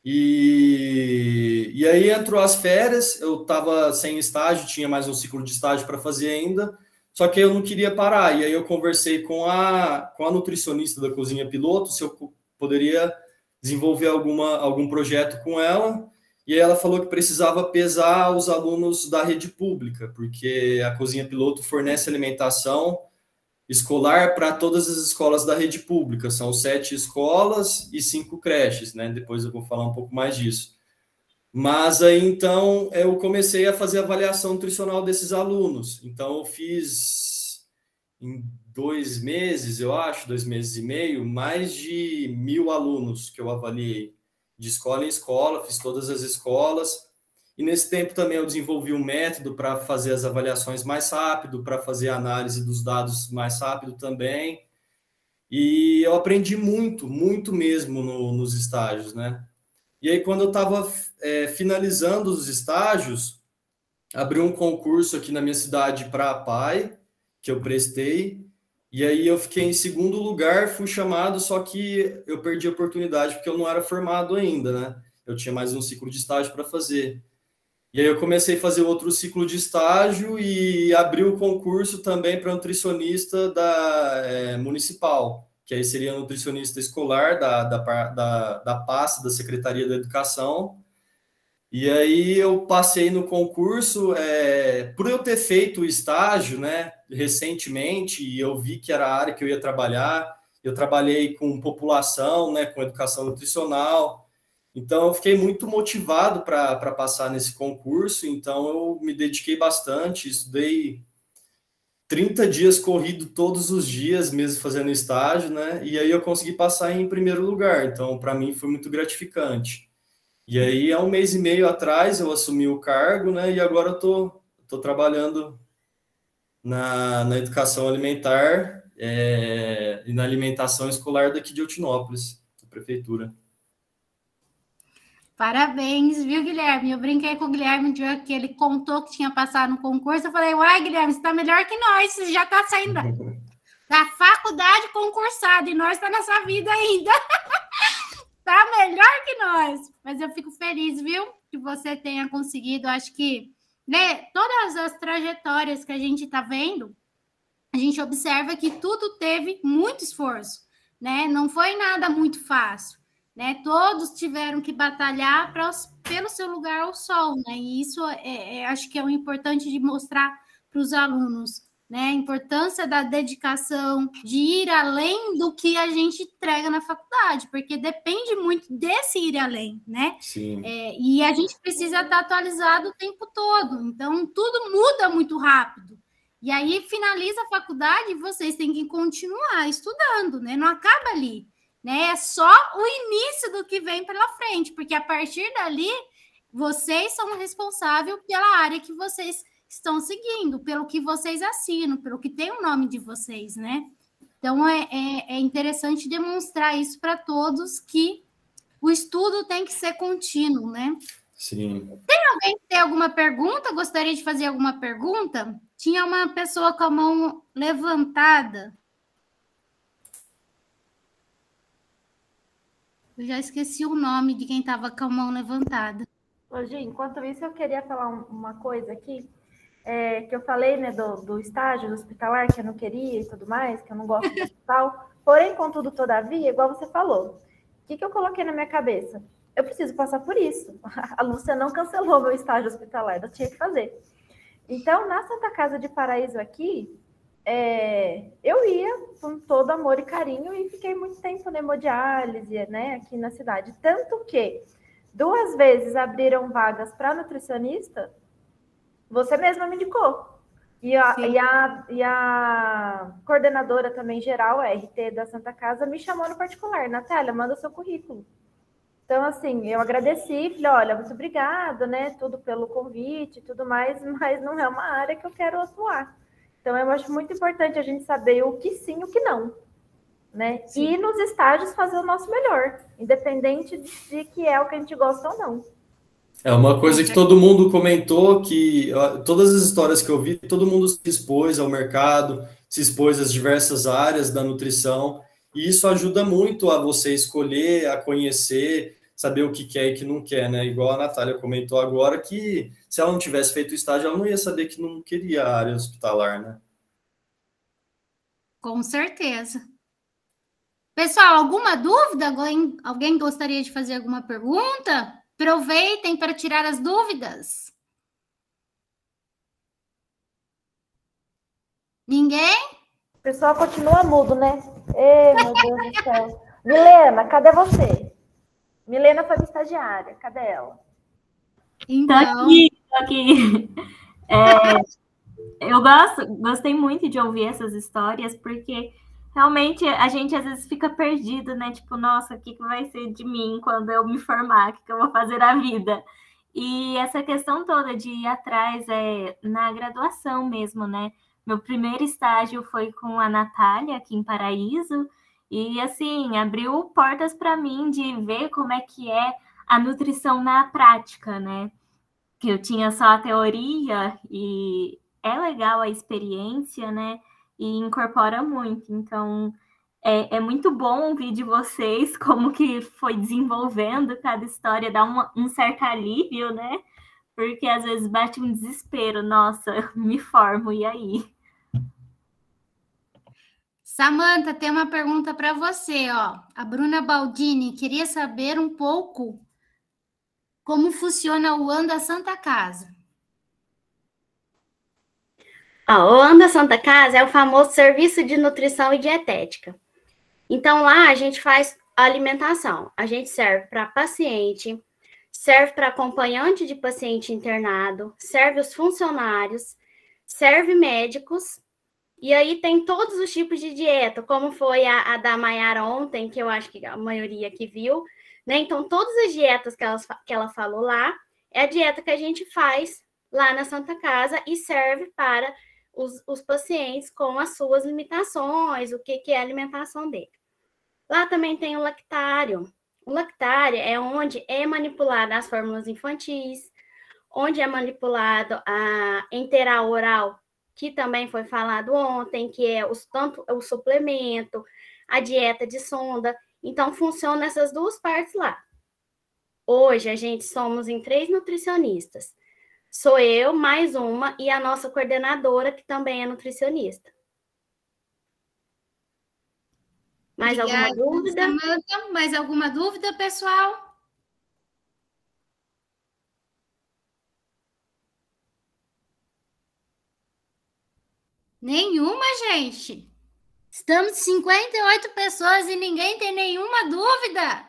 H: E aí entrou as férias, eu estava sem estágio, tinha mais um ciclo de estágio para fazer ainda, só que eu não queria parar. E aí eu conversei com a nutricionista da cozinha piloto, se eu poderia desenvolver algum projeto com ela. E aí ela falou que precisava pesar os alunos da rede pública, porque a cozinha piloto fornece alimentação escolar para todas as escolas da rede pública. São 7 escolas e 5 creches, né? Depois eu vou falar um pouco mais disso. Mas aí, então, eu comecei a fazer avaliação nutricional desses alunos. Então, eu fiz em 2 meses, eu acho, 2 meses e meio, mais de 1.000 alunos que eu avaliei, de escola em escola, fiz todas as escolas. E nesse tempo também eu desenvolvi um método para fazer as avaliações mais rápido, para fazer a análise dos dados mais rápido também. E eu aprendi muito, muito mesmo nos estágios, né? E aí, quando eu estava finalizando os estágios, abri um concurso aqui na minha cidade para a APAE, que eu prestei, e aí eu fiquei em segundo lugar, fui chamado, só que eu perdi a oportunidade porque eu não era formado ainda, né? Eu tinha mais um ciclo de estágio para fazer. E aí eu comecei a fazer outro ciclo de estágio e abri o concurso também para nutricionista municipal, que aí seria nutricionista escolar da pasta da Secretaria da Educação. E aí eu passei no concurso, por eu ter feito o estágio, né, recentemente, e eu vi que era a área que eu ia trabalhar. Eu trabalhei com população, né, com educação nutricional. Então, eu fiquei muito motivado para passar nesse concurso. Então, eu me dediquei bastante, estudei 30 dias corrido todos os dias, mesmo fazendo estágio, né? E aí eu consegui passar em primeiro lugar. Então, para mim, foi muito gratificante. E aí, há 1 mês e meio atrás, eu assumi o cargo, né? E agora eu tô trabalhando na educação alimentar e na alimentação escolar daqui de Altinópolis, da prefeitura.
C: Parabéns, viu, Guilherme? Eu brinquei com o Guilherme, que ele contou que tinha passado no concurso. Eu falei, uai, Guilherme, você está melhor que nós, você já está saindo da faculdade concursada, e nós está nessa vida ainda. Está melhor que nós. Mas eu fico feliz, viu, que você tenha conseguido. Acho que, né, todas as trajetórias que a gente está vendo, a gente observa que tudo teve muito esforço, né? Não foi nada muito fácil. Né, todos tiveram que batalhar pelo seu lugar ao sol, né? E isso acho que é o importante de mostrar para os alunos, né? A importância da dedicação, de ir além do que a gente entrega na faculdade, porque depende muito desse ir além, né?
H: Sim.
C: E a gente precisa estar atualizado o tempo todo, então tudo muda muito rápido. E aí finaliza a faculdade e vocês têm que continuar estudando, né? Não acaba ali. Né? É só o início do que vem pela frente, porque a partir dali vocês são responsáveis pela área que vocês estão seguindo, pelo que vocês assinam, pelo que tem o nome de vocês, né? Então, é interessante demonstrar isso para todos, que o estudo tem que ser contínuo, né?
H: Sim.
C: Tem alguém que tem alguma pergunta? Gostaria de fazer alguma pergunta? Tinha uma pessoa com a mão levantada. Eu já esqueci o nome de quem estava com a mão levantada.
E: Ô, Gi, enquanto isso, eu queria falar uma coisa aqui, que eu falei, né, do estágio hospitalar, que eu não queria e tudo mais, que eu não gosto do hospital. Porém, contudo, todavia, igual você falou, o que eu coloquei na minha cabeça? Eu preciso passar por isso. A Lúcia não cancelou meu estágio hospitalar, eu tinha que fazer. Então, na Santa Casa de Paraíso aqui, eu ia com todo amor e carinho e fiquei muito tempo na hemodiálise, né, aqui na cidade. Tanto que 2 vezes abriram vagas para nutricionista, você mesma me indicou. E a coordenadora também geral, a RT da Santa Casa, me chamou no particular. Natália, manda seu currículo. Então, assim, eu agradeci, falei, olha, muito obrigada, né, tudo pelo convite e tudo mais, mas não é uma área que eu quero atuar. Então, eu acho muito importante a gente saber o que sim e o que não, né? Sim. E nos estágios fazer o nosso melhor, independente de que é o que a gente gosta ou não.
H: É uma coisa que todo mundo comentou, que todas as histórias que eu vi, todo mundo se expôs ao mercado, se expôs às diversas áreas da nutrição, e isso ajuda muito a você escolher, a conhecer, saber o que quer e o que não quer, né? Igual a Natália comentou agora, que se ela não tivesse feito o estágio, ela não ia saber que não queria a área hospitalar, né?
C: Com certeza. Pessoal, alguma dúvida? Alguém gostaria de fazer alguma pergunta? Aproveitem para tirar as dúvidas. Ninguém?
E: O pessoal continua mudo, né? Ei, meu Deus do céu. Milena, cadê você? Milena foi estagiária, cadê ela?
C: Então...
I: Tô aqui. Eu gostei muito de ouvir essas histórias, porque realmente a gente às vezes fica perdido, né? Tipo, nossa, o que vai ser de mim quando eu me formar? O que eu vou fazer na vida? E essa questão toda de ir atrás na graduação mesmo, né? Meu primeiro estágio foi com a Natália, aqui em Paraíso, e assim, abriu portas para mim de ver como é que é a nutrição na prática, né? Que eu tinha só a teoria e é legal a experiência, né? E incorpora muito. Então, é muito bom ouvir de vocês como que foi desenvolvendo cada história, dá um certo alívio, né? Porque às vezes bate um desespero. Nossa, me formo, e aí?
C: Samanta, tem uma pergunta para você, ó. A Bruna Baldini queria saber um pouco como funciona o Anda Santa Casa.
F: O Anda Santa Casa é o famoso serviço de nutrição e dietética. Então, lá a gente faz a alimentação. A gente serve para paciente, serve para acompanhante de paciente internado, serve os funcionários, serve médicos, e aí tem todos os tipos de dieta, como foi a da Maiara ontem, que eu acho que a maioria que viu, né? Então, todas as dietas que ela falou lá, é a dieta que a gente faz lá na Santa Casa e serve para os pacientes com as suas limitações, o que é a alimentação dele. Lá também tem o lactário. O lactário é onde é manipulado as fórmulas infantis, onde é manipulado a enteral-oral, que também foi falado ontem, que é tanto o suplemento, a dieta de sonda. Então, funciona essas 2 partes lá. Hoje, a gente somos em 3 nutricionistas. Sou eu, mais uma, e a nossa coordenadora, que também é nutricionista. Mais alguma dúvida?
C: Samanta, mais alguma dúvida, pessoal? Nenhuma, gente. Estamos 58 pessoas e ninguém tem nenhuma dúvida.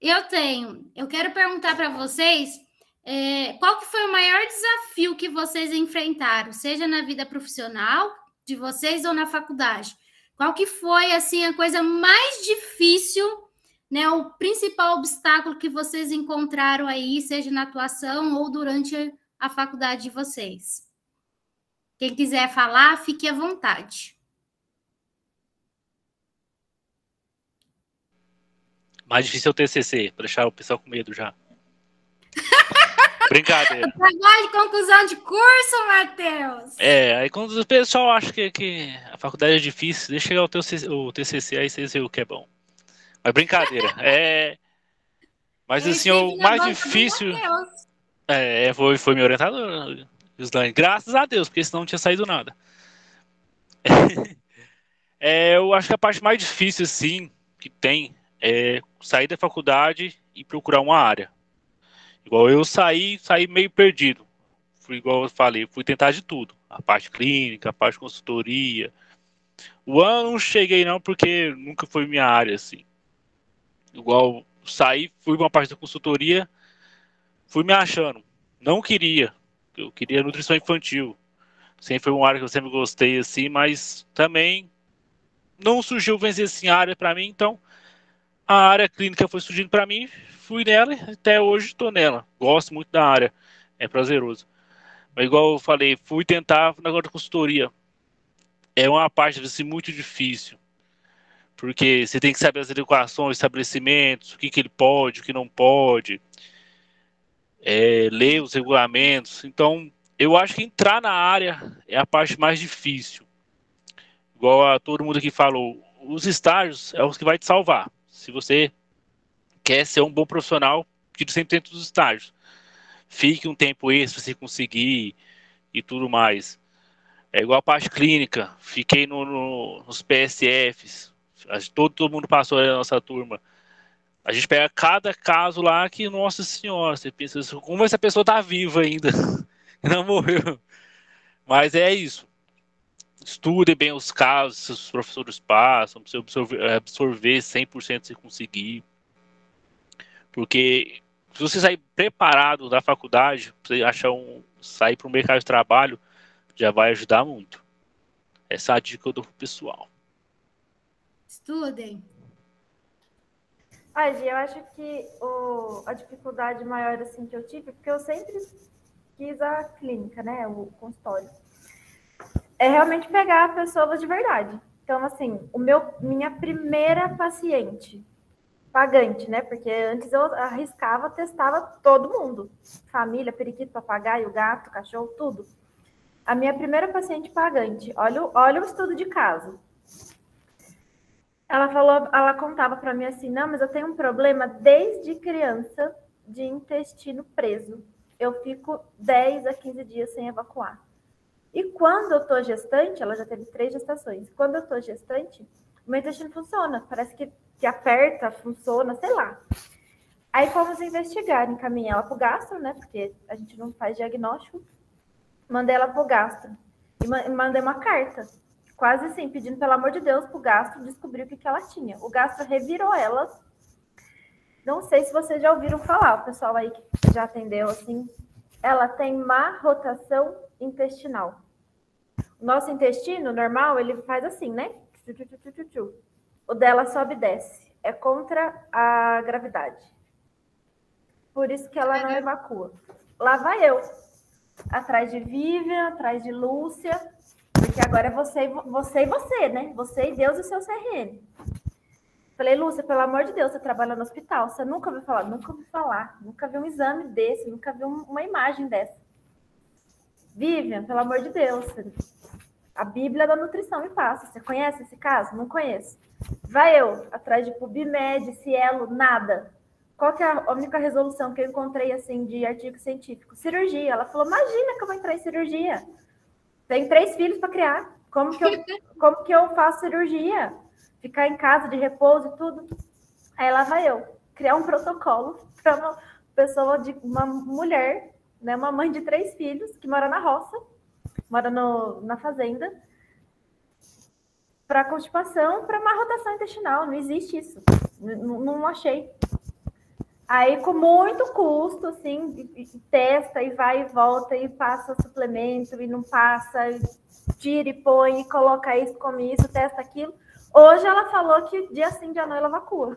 C: Eu quero perguntar para vocês qual que foi o maior desafio que vocês enfrentaram, seja na vida profissional de vocês ou na faculdade. Qual que foi, assim, a coisa mais difícil né, o principal obstáculo que vocês encontraram aí, seja na atuação ou durante a faculdade de vocês. Quem quiser falar, fique à vontade.
D: Mais difícil é o TCC, para deixar o pessoal com medo já. Brincadeira.
C: Trabalho de conclusão de curso, Matheus.
D: Aí quando o pessoal acha que a faculdade é difícil, deixa chegar o TCC, aí vocês veem o que é bom. Mas brincadeira. Mas assim, o mais difícil... Foi meu orientador, Islane. Graças a Deus, porque senão não tinha saído nada. Eu acho que a parte mais difícil, assim, que tem é sair da faculdade e procurar uma área. Igual eu saí meio perdido. Fui, igual eu falei, fui tentar de tudo. A parte clínica, a parte de consultoria. O ano não cheguei não, porque nunca foi minha área, assim. Igual saí, fui uma parte da consultoria, fui me achando. Não queria. Eu queria nutrição infantil. Sempre foi uma área que eu sempre gostei, assim, mas também não surgiu vencer assim a área para mim, então a área clínica foi surgindo para mim, fui nela e até hoje estou nela. Gosto muito da área, é prazeroso. Mas igual eu falei, fui tentar o negócio de consultoria. É uma parte assim, muito difícil, porque você tem que saber as adequações, estabelecimentos, o que ele pode, o que não pode, ler os regulamentos. Então, eu acho que entrar na área é a parte mais difícil. Igual a todo mundo aqui falou, os estágios é os que vai te salvar. Se você quer ser um bom profissional, tire sempre dentro dos estágios. Fique um tempo extra se conseguir e tudo mais. É igual a parte clínica. Fiquei nos PSFs. Todo mundo passou aí na nossa turma. A gente pega cada caso lá que, nossa senhora, você pensa assim, como essa pessoa tá viva ainda? Não morreu. Mas é isso. Estudem bem os casos que os professores passam, para você absorver 100% se conseguir. Porque se você sair preparado da faculdade, você sair para o mercado de trabalho, já vai ajudar muito. Essa é a dica que eu dou pro pessoal.
C: Estudem.
E: Gi, eu acho que a dificuldade maior assim, que eu tive, porque eu sempre quis a clínica, né, o consultório, é realmente pegar pessoas de verdade. Então, assim, minha primeira paciente pagante, né? Porque antes eu arriscava, testava todo mundo. Família, periquito, papagaio, gato, cachorro, tudo. A minha primeira paciente pagante, olha o estudo de caso. Ela contava para mim assim, não, mas eu tenho um problema desde criança de intestino preso. Eu fico 10 a 15 dias sem evacuar. E quando eu tô gestante, ela já teve 3 gestações. Quando eu tô gestante, o meu intestino funciona. Parece que aperta, funciona, sei lá. Aí fomos investigar, encaminhei ela pro gastro, né? Porque a gente não faz diagnóstico. Mandei ela pro gastro. E mandei uma carta. Quase assim, pedindo, pelo amor de Deus, pro gastro descobrir o que ela tinha. O gastro revirou ela. Não sei se vocês já ouviram falar, o pessoal aí que já atendeu, assim. Ela tem má rotação intestinal. O nosso intestino normal, ele faz assim, né? O dela sobe e desce. É contra a gravidade. Por isso que ela não evacua. Lá vai eu. Atrás de Vivian, atrás de Lúcia. Porque agora é você e você, né? Você e Deus e o seu CRN. Falei, Lúcia, pelo amor de Deus, você trabalha no hospital. Você nunca ouviu falar? Nunca ouvi falar. Nunca vi um exame desse. Nunca vi uma imagem dessa. Vivian, pelo amor de Deus. A Bíblia da nutrição me passa. Você conhece esse caso? Não conheço. Vai eu, atrás de PubMed, Cielo, nada. Qual que é a única resolução que eu encontrei, assim, de artigo científico? Cirurgia. Ela falou, imagina que eu vou entrar em cirurgia. Tenho 3 filhos para criar. Como que eu faço cirurgia? Ficar em casa de repouso e tudo. Aí lá vai eu, criar um protocolo para uma mulher, né, uma mãe de 3 filhos, que mora na roça, mora na fazenda, para constipação, para má rotação intestinal. Não existe isso. Não achei. Aí, com muito custo, assim, testa e vai e volta e passa suplemento e não passa, e tira e põe, e coloca isso, come isso, testa aquilo. Hoje ela falou que dia sim, dia não, ela evacua.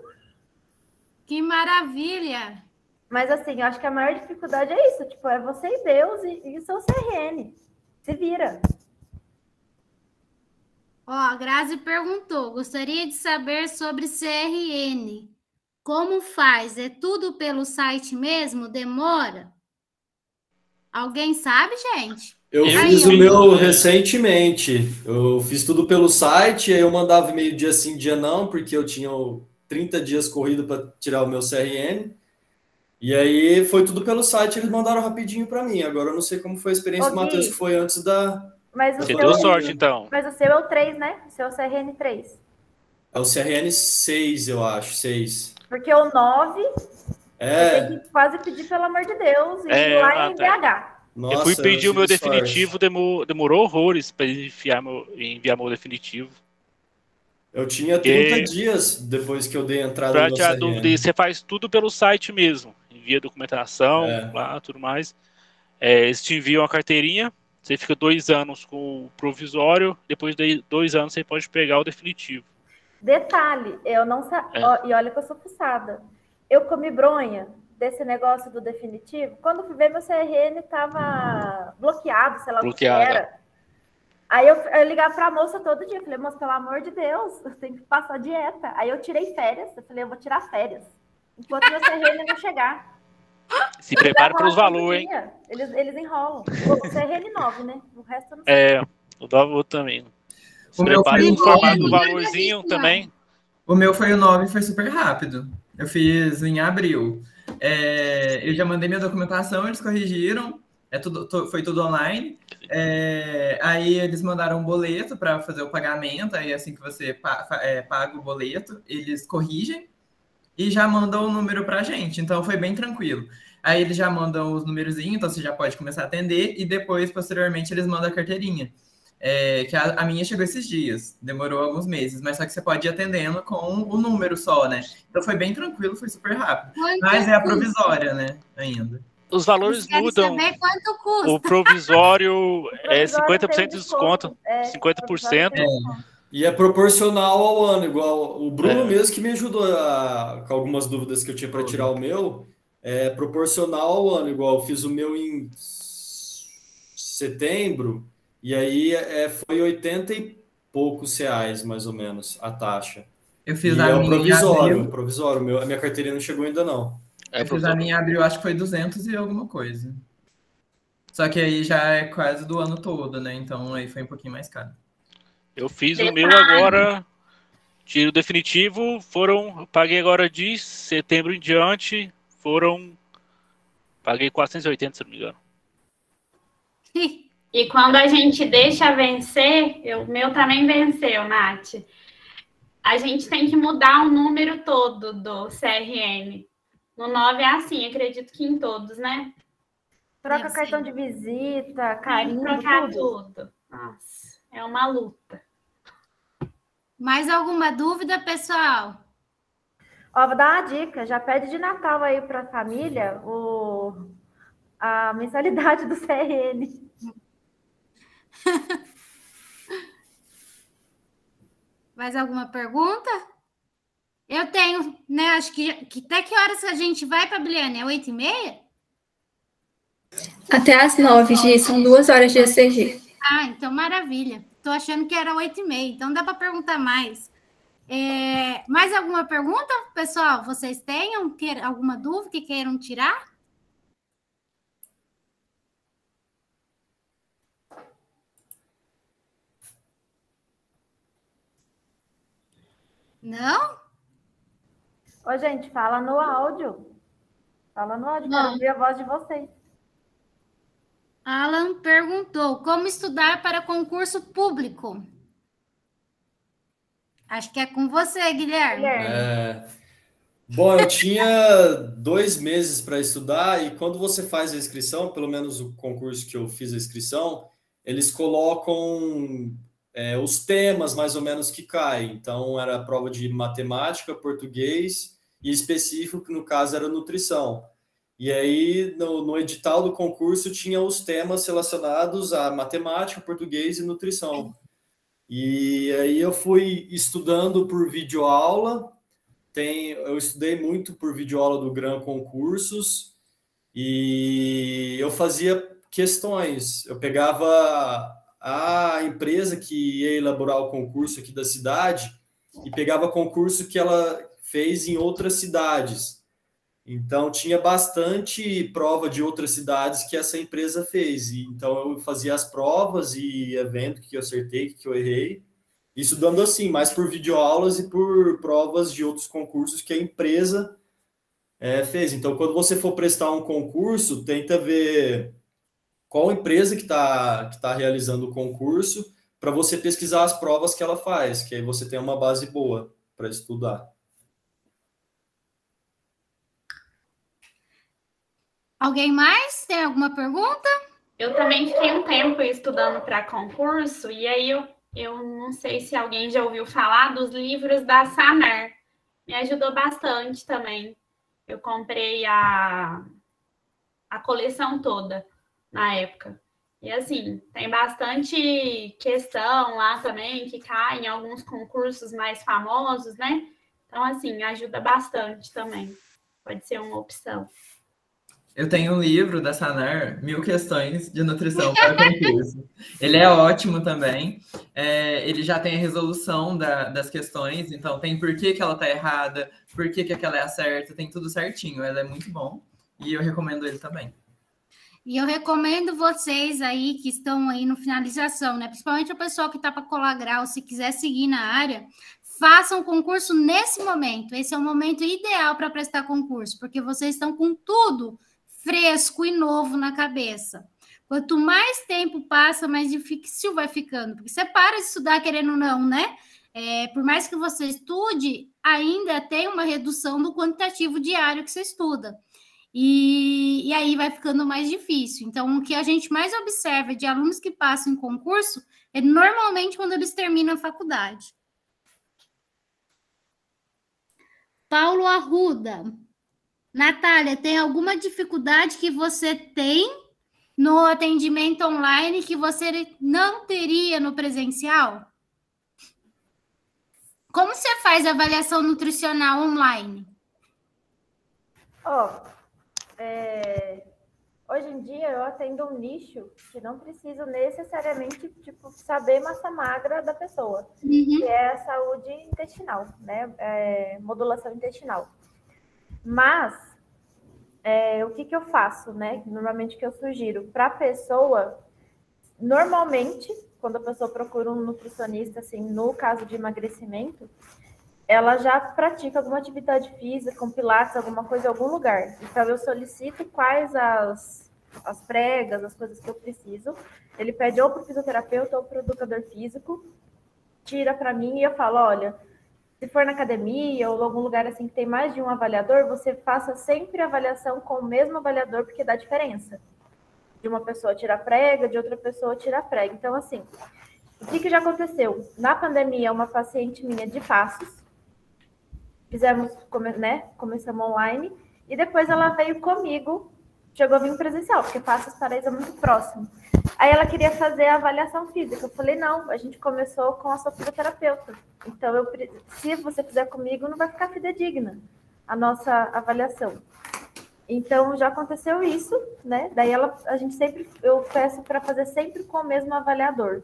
C: Que maravilha!
E: Mas assim, eu acho que a maior dificuldade é isso, tipo, é você e Deus e o seu CRN. Se vira.
C: Ó, a Grazi perguntou: gostaria de saber sobre CRN. Como faz? É tudo pelo site mesmo? Demora? Alguém sabe, gente?
H: Eu fiz o meu recentemente. Eu fiz tudo pelo site, aí eu mandava e-mail dia sim, dia não, porque eu tinha 30 dias corrido para tirar o meu CRN. E aí foi tudo pelo site, eles mandaram rapidinho para mim. Agora eu não sei como foi a experiência do Matheus, que foi antes da...
D: Você deu sorte, então.
E: Mas o seu é o 3, né? O seu é o CRN 3.
H: É o CRN 6, eu acho, 6.
E: Porque o 9, eu tenho que quase pedir, pelo amor de Deus, e ir lá em BH.
H: Nossa,
D: eu fui pedir o meu
H: tive
D: definitivo, demorou horrores para enviar meu definitivo.
H: Eu tinha 30 dias depois que eu dei a entrada
D: pra
H: no
D: tirar
H: CRN.
D: dúvida, você faz tudo pelo site mesmo. Envia documentação, lá, tudo mais. Eles te enviam a carteirinha, você fica 2 anos com o provisório, depois de 2 anos você pode pegar o definitivo.
E: Detalhe, eu não sabia, e olha que eu sou fuçada. Eu comi bronha desse negócio do definitivo. Quando fui ver, meu CRN estava bloqueado, sei lá o que era. Aí eu ligava para a moça todo dia, falei, moça, pelo amor de Deus, eu tenho que passar dieta. Aí eu tirei férias, eu falei, eu vou tirar férias, enquanto meu CRN não chegar.
D: Se prepara para os valores, hein?
E: Eles enrolam. O CRN 9, né? O resto eu não sei.
D: O do também. Se
G: O meu
D: prepara
G: foi
D: no formato do valorzinho também.
G: O meu foi o 9, foi super rápido. Eu fiz em abril. Eu já mandei minha documentação, eles corrigiram. Foi tudo online. Aí eles mandaram um boleto para fazer o pagamento. Aí assim que você paga o boleto, eles corrigem e já mandam o número para a gente. Então foi bem tranquilo. Aí eles já mandam os numerozinhos, então você já pode começar a atender. E depois, posteriormente, eles mandam a carteirinha. Que a minha chegou esses dias, demorou alguns meses, mas só que você pode ir atendendo com o número só, né? Então foi bem tranquilo, foi super rápido. Mas é a provisória, né, ainda.
D: Os valores mudam.
C: Quanto custa?
D: O provisório é 50% de desconto, 50%.
H: E é proporcional ao ano, igual o Bruno mesmo que me ajudou com algumas dúvidas que eu tinha para tirar o meu. É proporcional ao ano, igual eu fiz o meu em setembro. E aí foi 80 e poucos reais, mais ou menos, a taxa.
G: Eu fiz
H: a minha provisório. A minha carteirinha não chegou ainda, não.
G: Eu fiz a minha em abril, acho que foi 200 e alguma coisa. Só que aí já é quase do ano todo, né? Então aí foi um pouquinho mais caro.
D: Eu fiz o meu agora, tiro definitivo, paguei agora de setembro em diante, paguei 480, se não me engano.
F: E quando a gente deixa vencer, o meu também venceu, Nath. A gente tem que mudar o número todo do CRN. No 9 é assim, acredito que em todos, né?
E: Troca cartão de visita, carimbo,
F: trocar tudo. Nossa, é uma luta.
C: Mais alguma dúvida, pessoal?
E: Ó, vou dar uma dica. Já pede de Natal aí para a família a mensalidade do CRN.
C: Mais alguma pergunta? Eu tenho, né? Acho que até que horas a gente vai, Fabiane? É 8h30?
B: Até às 9, Gi, são 2 horas de ECG.
C: Ah, então maravilha. Tô achando que era 8h30, então dá para perguntar mais. Mais alguma pergunta, pessoal? Vocês tenham alguma dúvida que queiram tirar? Não?
E: Ô, gente, fala no áudio. Fala no áudio, quero ouvir a voz de vocês.
C: Alan perguntou, como estudar para concurso público? Acho que é com você, Guilherme.
H: Bom, eu tinha 2 meses para estudar e quando você faz a inscrição, pelo menos o concurso que eu fiz a inscrição, eles colocam os temas mais ou menos que caem. Então, era a prova de matemática, português e específico, que no caso era nutrição. E aí, no edital do concurso, tinha os temas relacionados a matemática, português e nutrição. E aí eu fui estudando por videoaula, eu estudei muito por videoaula do Gran Concursos e eu fazia questões. Eu pegava a empresa que ia elaborar o concurso aqui da cidade e pegava concurso que ela fez em outras cidades. Então, tinha bastante prova de outras cidades que essa empresa fez. Então, eu fazia as provas e ia vendo o que eu acertei, o que eu errei. Isso dando assim, mais por videoaulas e por provas de outros concursos que a empresa fez. Então, quando você for prestar um concurso, tenta ver qual empresa que tá realizando o concurso para você pesquisar as provas que ela faz, que aí você tem uma base boa para estudar.
C: Alguém mais? Tem alguma pergunta?
F: Eu também fiquei um tempo estudando para concurso, e aí eu não sei se alguém já ouviu falar dos livros da Sanar. Me ajudou bastante também. Eu comprei a coleção toda na época. E assim, tem bastante questão lá também que cai em alguns concursos mais famosos, né? Então, assim, ajuda bastante também. Pode ser uma opção.
G: Eu tenho um livro da Sanar, 1000 questões de nutrição para concurso. Ele é ótimo também. Ele já tem a resolução das questões, então tem por que ela está errada, por que aquela é a certa, tem tudo certinho. Ele é muito bom e eu recomendo ele também.
C: E eu recomendo vocês aí que estão aí no finalização, né? Principalmente o pessoal que está para colar grau, se quiser seguir na área, façam um concurso nesse momento. Esse é o momento ideal para prestar concurso, porque vocês estão com tudo fresco e novo na cabeça. Quanto mais tempo passa, mais difícil vai ficando, porque você para de estudar querendo ou não, né? Por mais que você estude, ainda tem uma redução do quantitativo diário que você estuda. E aí vai ficando mais difícil. Então, o que a gente mais observa de alunos que passam em concurso é normalmente quando eles terminam a faculdade. Paulo Arruda. Natália, tem alguma dificuldade que você tem no atendimento online que você não teria no presencial? Como você faz a avaliação nutricional online?
E: Hoje em dia eu atendo um nicho que não preciso necessariamente saber massa magra da pessoa, que é a saúde intestinal, né? Modulação intestinal. Mas o que eu faço, né? Normalmente que eu sugiro para a pessoa, normalmente, quando a pessoa procura um nutricionista, assim, no caso de emagrecimento, ela já pratica alguma atividade física, com pilates, alguma coisa em algum lugar. Então, eu solicito quais as pregas, as coisas que eu preciso. Ele pede ou para o fisioterapeuta ou para o educador físico, tira para mim e eu falo, olha, se for na academia ou em algum lugar assim que tem mais de um avaliador, você faça sempre a avaliação com o mesmo avaliador, porque dá diferença. De uma pessoa tirar prega, de outra pessoa tirar prega. Então, assim, o que já aconteceu? Na pandemia, uma paciente minha de Passos, começamos online, e depois ela veio comigo, chegou a vir presencial, porque Passos Paraíso é muito próximo. Aí ela queria fazer a avaliação física. Eu falei, não, a gente começou com a sua fisioterapeuta. Então, se você fizer comigo, não vai ficar fidedigna a nossa avaliação. Então, já aconteceu isso, né? Daí eu peço para fazer sempre com o mesmo avaliador,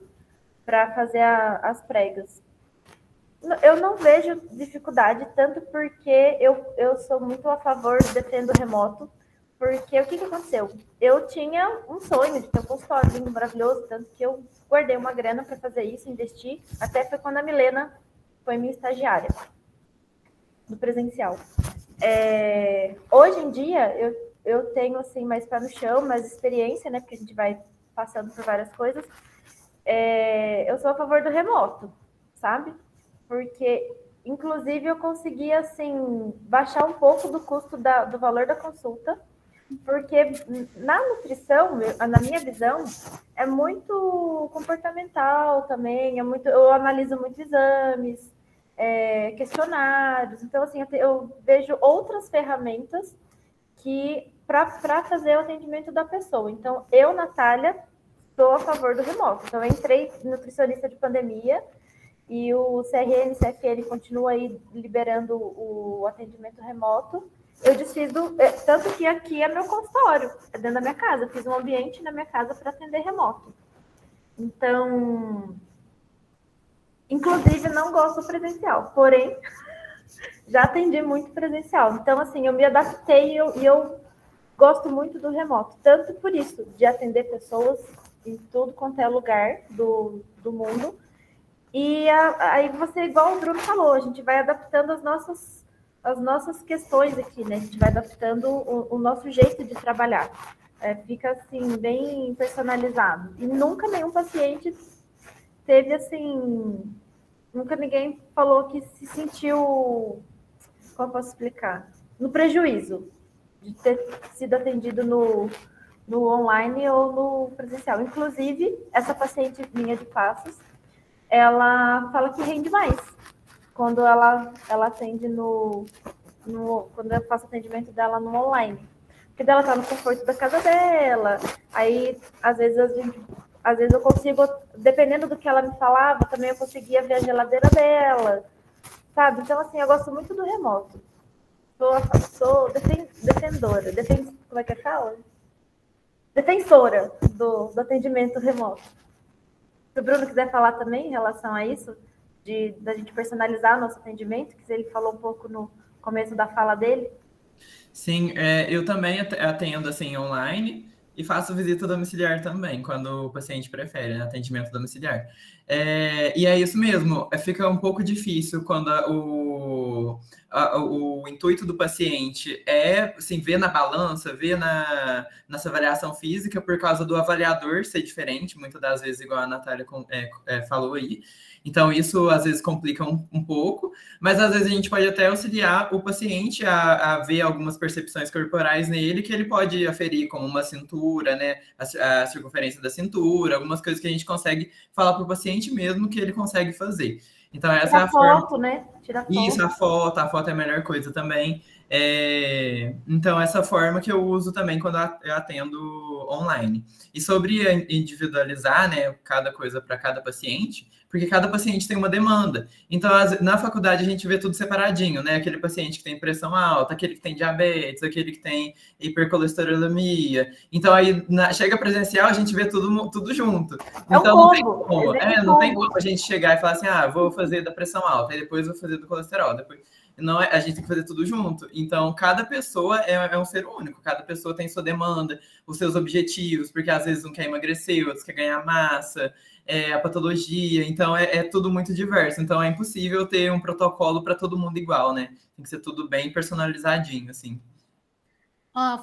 E: para fazer as pregas. Eu não vejo dificuldade, tanto porque eu sou muito a favor de defendo remoto, porque o que aconteceu? Eu tinha um sonho de ter um consultório lindo, maravilhoso, tanto que eu guardei uma grana para fazer isso, investir, até foi quando a Milena foi minha estagiária do presencial. Hoje em dia, eu tenho assim, mais pé no chão, mais experiência, né? Porque a gente vai passando por várias coisas. Eu sou a favor do remoto, sabe? Porque, inclusive, eu consegui, assim, baixar um pouco do custo do valor da consulta, porque na nutrição, na minha visão, é muito comportamental também, eu analiso muito exames, questionários. Então, assim, eu vejo outras ferramentas para fazer o atendimento da pessoa. Então, eu, Natália, sou a favor do remoto. Então, eu entrei nutricionista de pandemia e o CRN, CFN continua aí liberando o atendimento remoto. Eu desfiz tanto que aqui é meu consultório, é dentro da minha casa. Eu fiz um ambiente na minha casa para atender remoto. Então, inclusive, não gosto do presencial, porém, já atendi muito presencial. Então, assim, eu me adaptei e eu gosto muito do remoto. Tanto por isso, de atender pessoas em tudo quanto é lugar do mundo. E aí você, igual o Bruno falou, a gente vai adaptando as nossas questões aqui, né? A gente vai adaptando o nosso jeito de trabalhar. Fica, assim, bem personalizado. E nunca nenhum paciente teve, assim... Nunca ninguém falou que se sentiu... Como eu posso explicar? No prejuízo de ter sido atendido no online ou no presencial. Inclusive, essa paciente minha de Passos, ela fala que rende mais quando ela atende quando eu faço atendimento dela no online. Porque dela tá no conforto da casa dela, aí às vezes eu consigo, dependendo do que ela me falava, também eu conseguia ver a geladeira dela, sabe? Então, assim, eu gosto muito do remoto. Sou defensora, como é que fala? Defensora do atendimento remoto. Se o Bruno quiser falar também em relação a isso, da gente personalizar o nosso atendimento, que ele falou um pouco no começo da fala dele.
G: Sim, eu também atendo assim online e faço visita domiciliar também, quando o paciente prefere, né, atendimento domiciliar. E é isso mesmo, fica um pouco difícil quando o intuito do paciente é assim, ver na balança, ver nessa avaliação física, por causa do avaliador ser diferente, muitas das vezes, igual a Natália falou aí. Então, isso às vezes complica um pouco, mas às vezes a gente pode até auxiliar o paciente a ver algumas percepções corporais nele, que ele pode aferir, como uma cintura, né, a circunferência da cintura, algumas coisas que a gente consegue falar para o paciente mesmo que ele consegue fazer. Então, essa é a forma...
E: foto, né? Tira foto.
G: Isso, a foto é a melhor coisa também. Então, essa forma que eu uso também quando eu atendo online. E sobre individualizar, né, cada coisa para cada paciente, porque cada paciente tem uma demanda. Então, na faculdade, a gente vê tudo separadinho, né? Aquele paciente que tem pressão alta, aquele que tem diabetes, aquele que tem hipercolesterolemia. Então, aí, chega presencial, a gente vê tudo junto. Então, não tem como. Não tem como a gente chegar e falar assim, vou fazer da pressão alta, aí depois vou fazer do colesterol, depois... Não a gente tem que fazer tudo junto. Então, cada pessoa é um ser único. Cada pessoa tem sua demanda, os seus objetivos, porque às vezes um quer emagrecer, outros quer ganhar massa, a patologia. Então, é tudo muito diverso. Então, é impossível ter um protocolo para todo mundo igual, né? Tem que ser tudo bem personalizadinho, assim.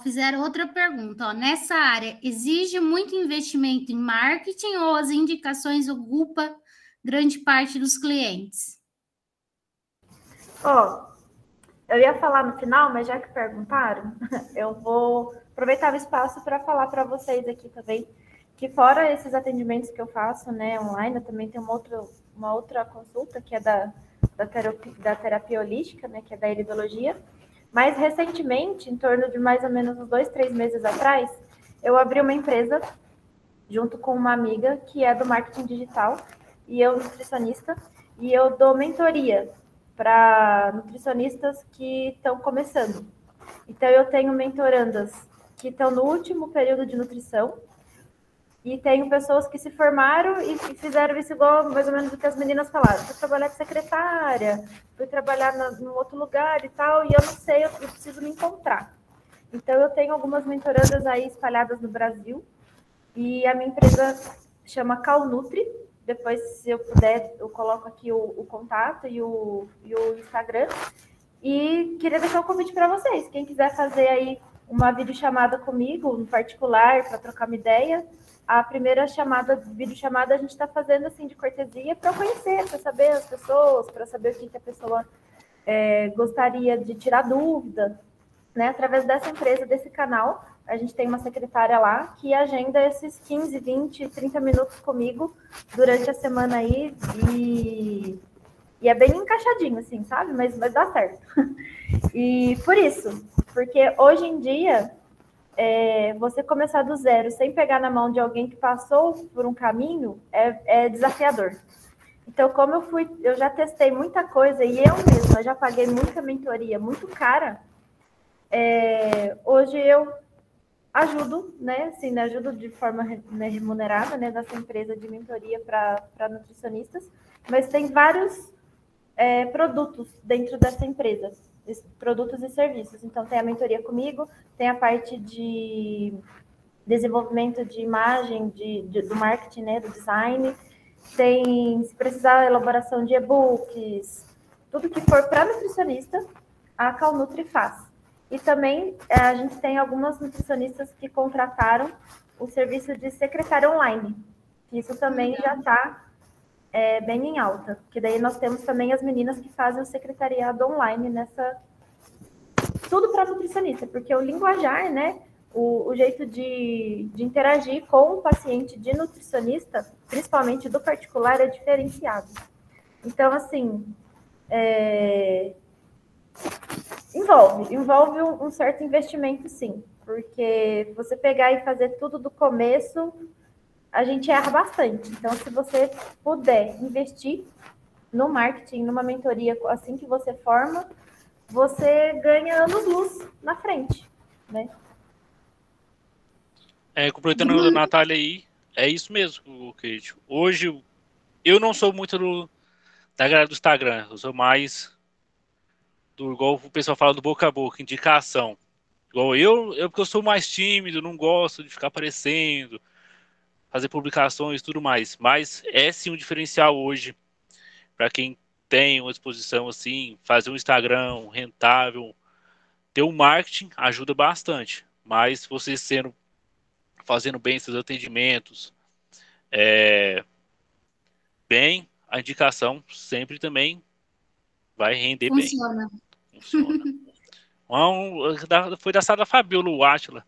C: Fizeram outra pergunta. Nessa área, exige muito investimento em marketing ou as indicações ocupam grande parte dos clientes?
E: Eu ia falar no final, mas já que perguntaram, eu vou aproveitar o espaço para falar para vocês aqui também, que fora esses atendimentos que eu faço, né, online, eu também tenho uma outra consulta, que é da terapia holística, né, que é da iridologia. Mas, recentemente, em torno de mais ou menos uns 2, 3 meses atrás, eu abri uma empresa, junto com uma amiga, que é do marketing digital, e eu, nutricionista, e eu dou mentoria para nutricionistas que estão começando. Então, eu tenho mentorandas que estão no último período de nutrição e tenho pessoas que se formaram e fizeram isso igual mais ou menos o que as meninas falaram. Fui trabalhar de secretária, fui trabalhar num outro lugar e tal, e eu não sei, eu preciso me encontrar. Então, eu tenho algumas mentorandas aí espalhadas no Brasil e a minha empresa chama Calnutri. Depois, se eu puder, eu coloco aqui o contato e o Instagram. E queria deixar um convite para vocês. Quem quiser fazer aí uma videochamada comigo, no particular, para trocar uma ideia, a primeira videochamada a gente está fazendo assim de cortesia para conhecer, para saber as pessoas, para saber o que a pessoa gostaria de tirar dúvida, né? Através dessa empresa, desse canal. A gente tem uma secretária lá que agenda esses 15, 20, 30 minutos comigo durante a semana aí e é bem encaixadinho, assim, sabe? Mas vai dar certo. E por isso, porque hoje em dia, você começar do zero sem pegar na mão de alguém que passou por um caminho é desafiador. Então, como eu já testei muita coisa e eu mesma já paguei muita mentoria muito cara, hoje eu ajudo, né? Assim, né, ajudo de forma remunerada, né? Dessa empresa de mentoria para nutricionistas, mas tem vários produtos dentro dessa empresa, produtos e serviços. Então, tem a mentoria comigo, tem a parte de desenvolvimento de imagem, do marketing, né? Do design, tem, se precisar, elaboração de e-books, tudo que for para nutricionista, a Calnutri faz. E também a gente tem algumas nutricionistas que contrataram o serviço de secretária online. Isso também já está bem em alta. Que daí nós temos também as meninas que fazem o secretariado online nessa... Tudo para nutricionista, porque o linguajar, né? O jeito de interagir com o paciente de nutricionista, principalmente do particular, é diferenciado. Então, assim... Envolve um certo investimento, sim, porque você pegar e fazer tudo do começo, a gente erra bastante. Então, se você puder investir no marketing, numa mentoria assim que você forma, você ganha anos-luz na frente, né?
D: Completando a Natália aí, é isso mesmo, Kate. Hoje, eu não sou muito da galera do Instagram, eu sou mais igual o pessoal fala, do boca a boca, indicação. Igual porque eu sou mais tímido, não gosto de ficar aparecendo, fazer publicações e tudo mais. Mas é sim um diferencial hoje para quem tem uma exposição assim, fazer um Instagram rentável, ter um marketing ajuda bastante. Mas você fazendo bem seus atendimentos, bem, a indicação sempre também vai render
C: Funciona.
D: bem. Funciona. Foi da sala da Fabiola, o Átila.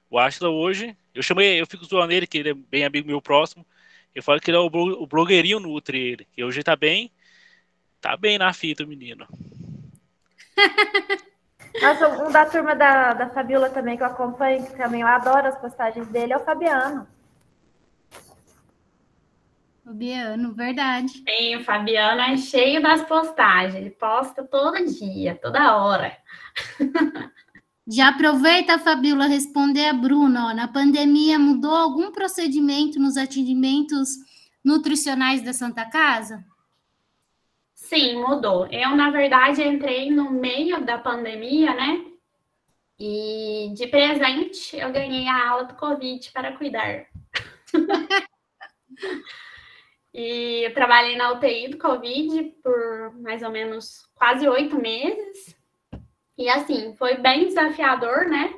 D: O Átila hoje, eu fico zoando ele, que ele é bem amigo meu próximo. Eu falo que ele é o blogueirinho Nutri, ele. Que hoje tá bem na fita, o menino.
E: Nossa, um da turma da Fabiola também, que eu acompanho, que também eu adoro as postagens dele, é o Fabiano.
C: Fabiano, verdade.
F: Sim, o Fabiano é cheio das postagens. Ele posta todo dia, toda hora.
C: Já aproveita, Fabiola, responder a Bruna. Na pandemia, mudou algum procedimento nos atendimentos nutricionais da Santa Casa?
F: Sim, mudou. Eu, na verdade, entrei no meio da pandemia, né? E de presente, eu ganhei a aula do Covid para cuidar. E eu trabalhei na UTI do Covid por mais ou menos quase 8 meses. E assim, foi bem desafiador, né?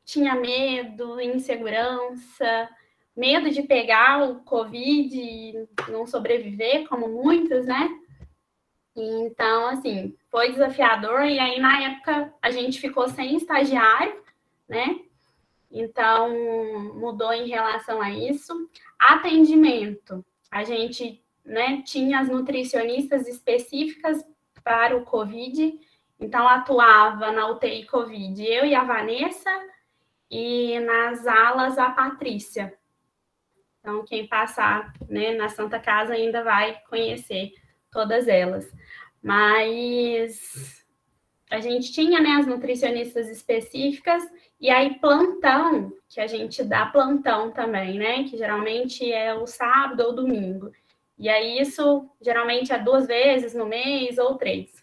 F: Tinha medo, insegurança, medo de pegar o Covid e não sobreviver, como muitos, né? Então, assim, foi desafiador. E aí, na época, a gente ficou sem estagiário, né? Então, mudou em relação a isso. Atendimento. A gente, né, tinha as nutricionistas específicas para o Covid. Então, atuava na UTI Covid eu e a Vanessa, e nas alas a Patrícia. Então, quem passar, né, na Santa Casa ainda vai conhecer todas elas. Mas a gente tinha, né, as nutricionistas específicas, e aí plantão, que a gente dá plantão também, né, que geralmente é o sábado ou domingo. E aí isso geralmente é 2 vezes no mês ou 3.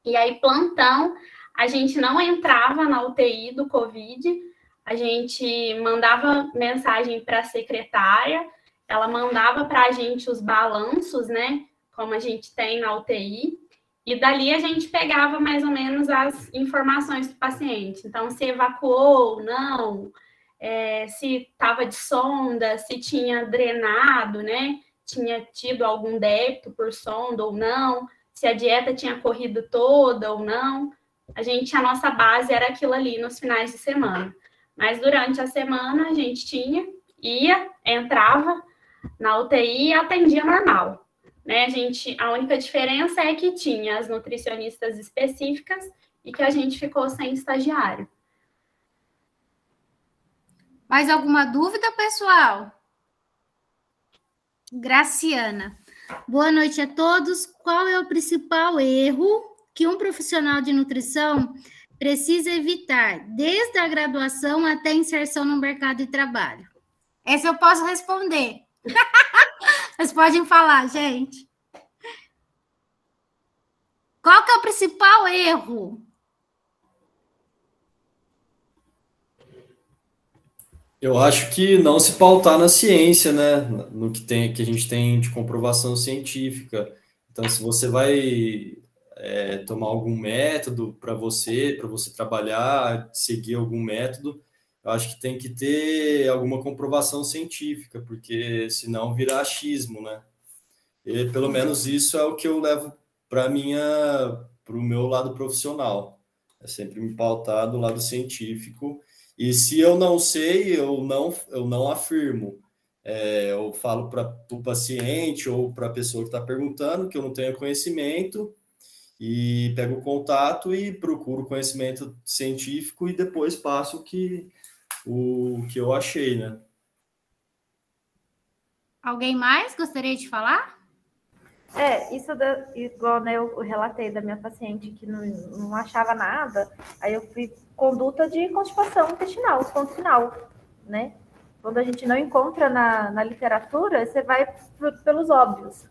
F: E aí plantão, a gente não entrava na UTI do Covid, a gente mandava mensagem para a secretária, ela mandava para a gente os balanços, né, como a gente tem na UTI, e dali a gente pegava mais ou menos as informações do paciente. Então, se evacuou ou não, se estava de sonda, se tinha drenado, né, tinha tido algum débito por sonda ou não, se a dieta tinha corrido toda ou não. A nossa base era aquilo ali nos finais de semana. Mas durante a semana a gente entrava na UTI e atendia normal, né? A única diferença é que tinha as nutricionistas específicas e que a gente ficou sem estagiário.
C: Mais alguma dúvida, pessoal? Graciana. Boa noite a todos. Qual é o principal erro que um profissional de nutrição precisa evitar, desde a graduação até a inserção no mercado de trabalho? Essa eu posso responder. Vocês podem falar, gente. Qual que é o principal erro?
H: Eu acho que não se pautar na ciência, né? No que a gente tem de comprovação científica. Então, se você vai tomar algum método para você trabalhar, seguir algum método, eu acho que tem que ter alguma comprovação científica, porque senão vira achismo, né? E pelo menos isso é o que eu levo para o meu lado profissional. É sempre me pautar do lado científico. E se eu não sei, eu não afirmo. Eu falo para o paciente ou para a pessoa que está perguntando que eu não tenho conhecimento e pego o contato e procuro conhecimento científico e depois passo o que eu achei, né?
C: Alguém mais gostaria de falar?
E: Igual, né, eu relatei da minha paciente que não achava nada, aí eu fui conduta de constipação intestinal, ponto final, né? Quando a gente não encontra na literatura, você vai pelos óbvios.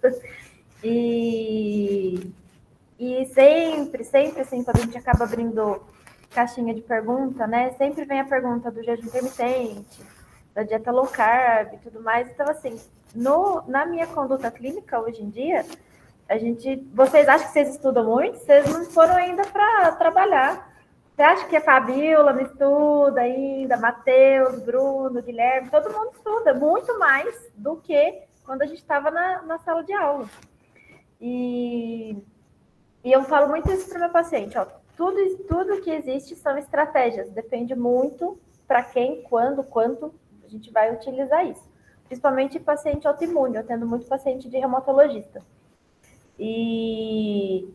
E: E sempre, assim, quando a gente acaba abrindo caixinha de pergunta, né, sempre vem a pergunta do jejum intermitente, da dieta low carb e tudo mais. Então, assim, na minha conduta clínica, hoje em dia, vocês acham que vocês estudam muito? Vocês não foram ainda para trabalhar. Você acha que a Fabíola não estuda ainda, Matheus, Bruno, Guilherme, todo mundo estuda muito mais do que quando a gente estava na sala de aula. E eu falo muito isso para o meu paciente, ó, tudo que existe são estratégias, depende muito para quem, quando, quanto a gente vai utilizar isso. Principalmente paciente autoimune, eu tendo muito paciente de reumatologista. E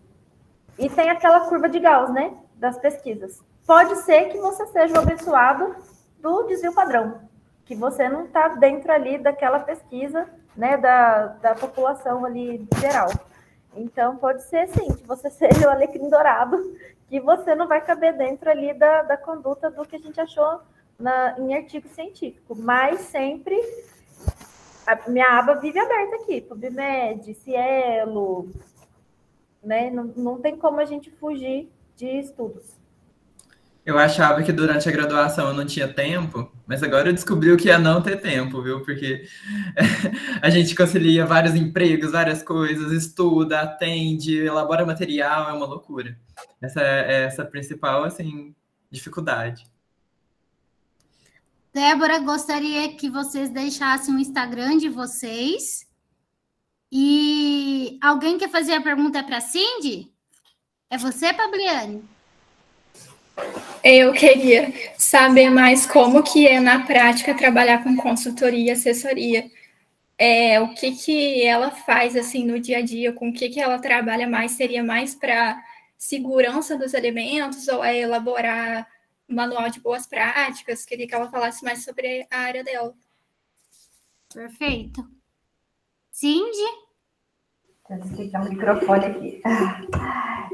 E: tem aquela curva de Gauss, né, das pesquisas. Pode ser que você seja o abençoado do desvio padrão, que você não está dentro ali daquela pesquisa, né, da população ali geral. Então, pode ser, sim, que você seja o alecrim dourado, que você não vai caber dentro ali da conduta do que a gente achou em artigo científico. Mas sempre, a minha aba vive aberta aqui, PubMed, Cielo, né? Não tem como a gente fugir de estudos.
G: Eu achava que durante a graduação eu não tinha tempo, mas agora eu descobri o que é não ter tempo, viu? Porque a gente concilia vários empregos, várias coisas, estuda, atende, elabora material, é uma loucura. Essa é essa principal, assim, dificuldade.
C: Débora, gostaria que vocês deixassem o Instagram de vocês. E alguém quer fazer a pergunta para a Cindy? É você, Fabiane?
B: Eu queria saber mais como que é na prática trabalhar com consultoria e assessoria. O que ela faz assim no dia a dia, com o que ela trabalha mais? Seria mais para segurança dos alimentos ou elaborar manual de boas práticas? Queria que ela falasse mais sobre a área dela.
C: Perfeito. Cindy?
J: Deixa eu desligar o microfone aqui.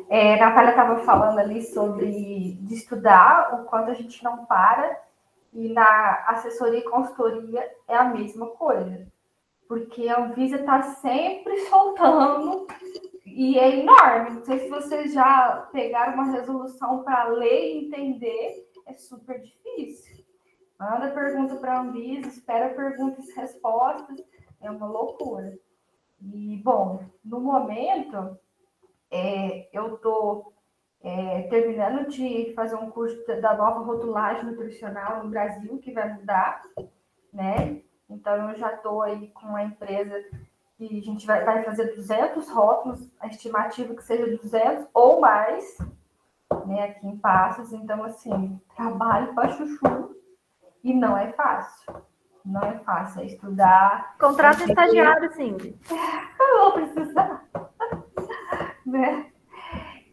J: A Natália estava falando ali sobre de estudar o quanto a gente não para, e na assessoria e consultoria é a mesma coisa, porque a Anvisa está sempre soltando e é enorme. Não sei se vocês já pegaram uma resolução para ler e entender, é super difícil. Manda pergunta para a Anvisa, espera perguntas e respostas, é uma loucura. E, bom, no momento, eu estou terminando de fazer um curso da nova rotulagem nutricional no Brasil, que vai mudar, né? Então, eu já estou aí com a empresa que a gente vai fazer 200 rótulos, a estimativa que seja 200 ou mais, né, aqui em Passos. Então, assim, trabalho para chuchu e não é fácil. Não é fácil, é estudar.
E: Contrato estagiário, Cindy.
J: Eu vou precisar. Né?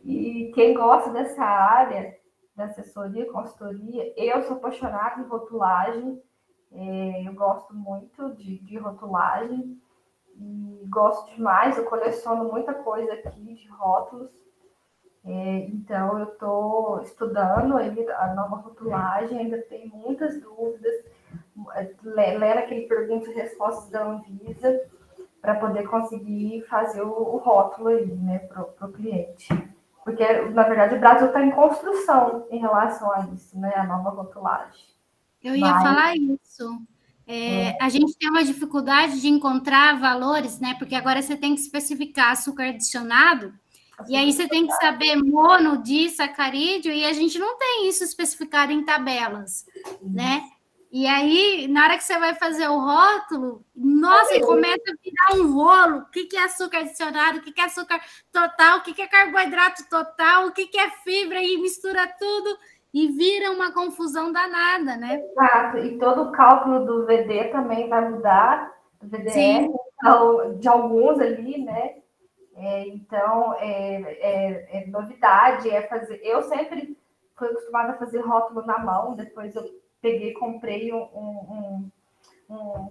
J: E quem gosta dessa área, da assessoria, consultoria, eu sou apaixonada em rotulagem. Eu gosto muito de rotulagem. e gosto demais, eu coleciono muita coisa aqui de rótulos. Então, eu estou estudando a nova rotulagem, ainda tem muitas dúvidas, lendo aquele perguntas e respostas da Anvisa, para poder conseguir fazer o rótulo aí, né, para o cliente. Porque, na verdade, o Brasil está em construção em relação a isso, né, a nova rotulagem.
C: Eu ia falar isso. A gente tem uma dificuldade de encontrar valores, né, porque agora você tem que especificar açúcar adicionado, e aí você tem que saber mono, disacarídeo, e a gente não tem isso especificado em tabelas, né? E aí, na hora que você vai fazer o rótulo, nossa, começa a virar um rolo. O que é açúcar adicionado? O que é açúcar total? O que é carboidrato total? O que é fibra? E mistura tudo e vira uma confusão danada, né?
J: Exato. E todo o cálculo do VD também vai mudar, do VDR, então, de alguns ali, né? Então, novidade, fazer... Eu sempre fui acostumada a fazer rótulo na mão, depois eu comprei um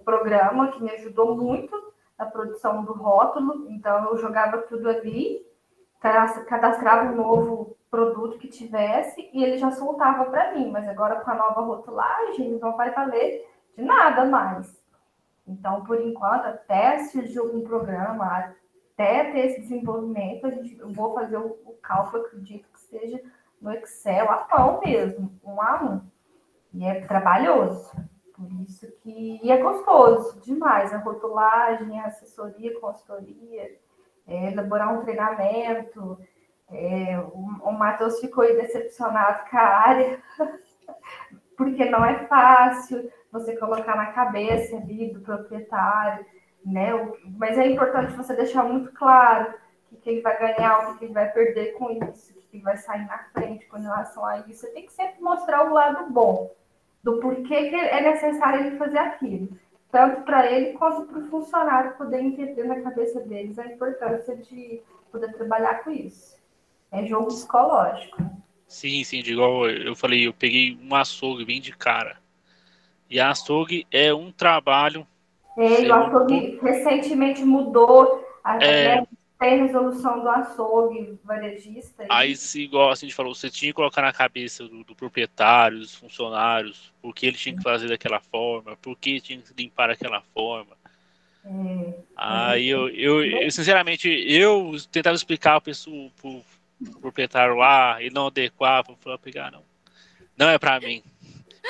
J: programa que me ajudou muito na produção do rótulo, então eu jogava tudo ali, cadastrava um novo produto que tivesse e ele já soltava para mim, mas agora com a nova rotulagem não vai valer de nada mais. Então, por enquanto, até surgir algum programa, até ter esse desenvolvimento, eu vou fazer o cálculo, acredito que seja no Excel, à mão mesmo, 1 a 1. E é trabalhoso, por isso que... E é gostoso demais, a rotulagem, a assessoria, consultoria, elaborar um treinamento. O Matheus ficou aí decepcionado com a área, porque não é fácil você colocar na cabeça ali do proprietário, né? Mas é importante você deixar muito claro o que ele vai ganhar, o que ele vai perder com isso, o que ele vai sair na frente com relação a isso. Você tem que sempre mostrar o lado bom, do porquê que é necessário ele fazer aquilo. Tanto para ele quanto para o funcionário poder entender na cabeça deles a importância de poder trabalhar com isso. É jogo psicológico.
D: Sim, igual eu falei, eu peguei um açougue bem de cara. E açougue é um trabalho...
J: O açougue recentemente mudou, tem resolução do açougue varejista.
D: Aí, igual a gente falou, você tinha que colocar na cabeça do proprietário, dos funcionários, por que ele tinha que fazer daquela forma, por que tinha que limpar daquela forma. Aí, eu sinceramente, eu tentava explicar pro proprietário lá, ele não adequava, eu falei, pegar, não é pra mim.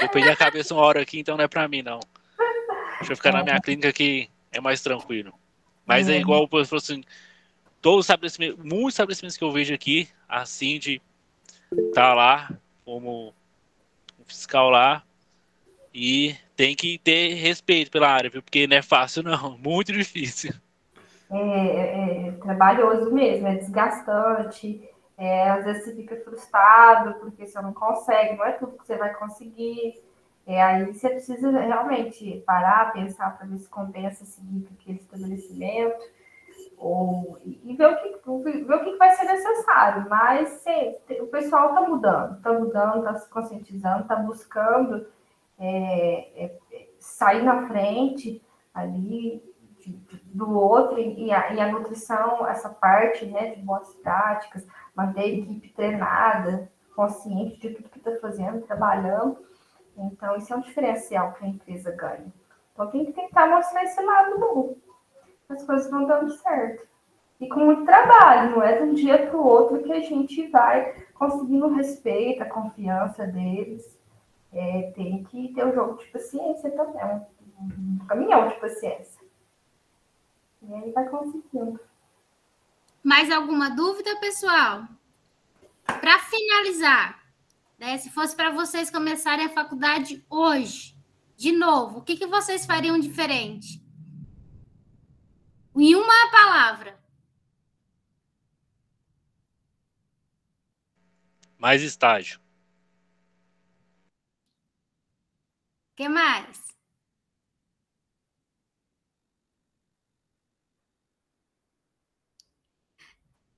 D: Eu perdi a cabeça uma hora aqui, então não é pra mim, não. Deixa eu ficar na minha clínica que é mais tranquilo. Mas é igual, por exemplo, assim, muitos estabelecimentos que eu vejo aqui, assim, de tá lá como um fiscal lá e tem que ter respeito pela área, viu? Porque não é fácil, não. Muito difícil.
J: É trabalhoso mesmo, é desgastante. Às vezes você fica frustrado porque você não consegue, não é tudo que você vai conseguir. Aí você precisa realmente parar, pensar para ver se compensa seguir com aquele estabelecimento e ver o que vai ser necessário. Mas o pessoal está mudando, está se conscientizando, está buscando sair na frente ali do outro e a nutrição, essa parte, né, de boas práticas, manter a equipe treinada, consciente de tudo que está fazendo, trabalhando. Então, isso é um diferencial que a empresa ganha. Então, tem que tentar mostrar esse lado bom. As coisas vão dando certo. E com muito trabalho, não é de um dia para o outro que a gente vai conseguindo o respeito, a confiança deles. Tem que ter um jogo de paciência também, um caminhão de paciência. E aí vai conseguindo.
C: Mais alguma dúvida, pessoal? Para finalizar, né, se fosse para vocês começarem a faculdade hoje, de novo, o que vocês fariam diferente? Em uma palavra.
D: Mais estágio.
C: O que mais?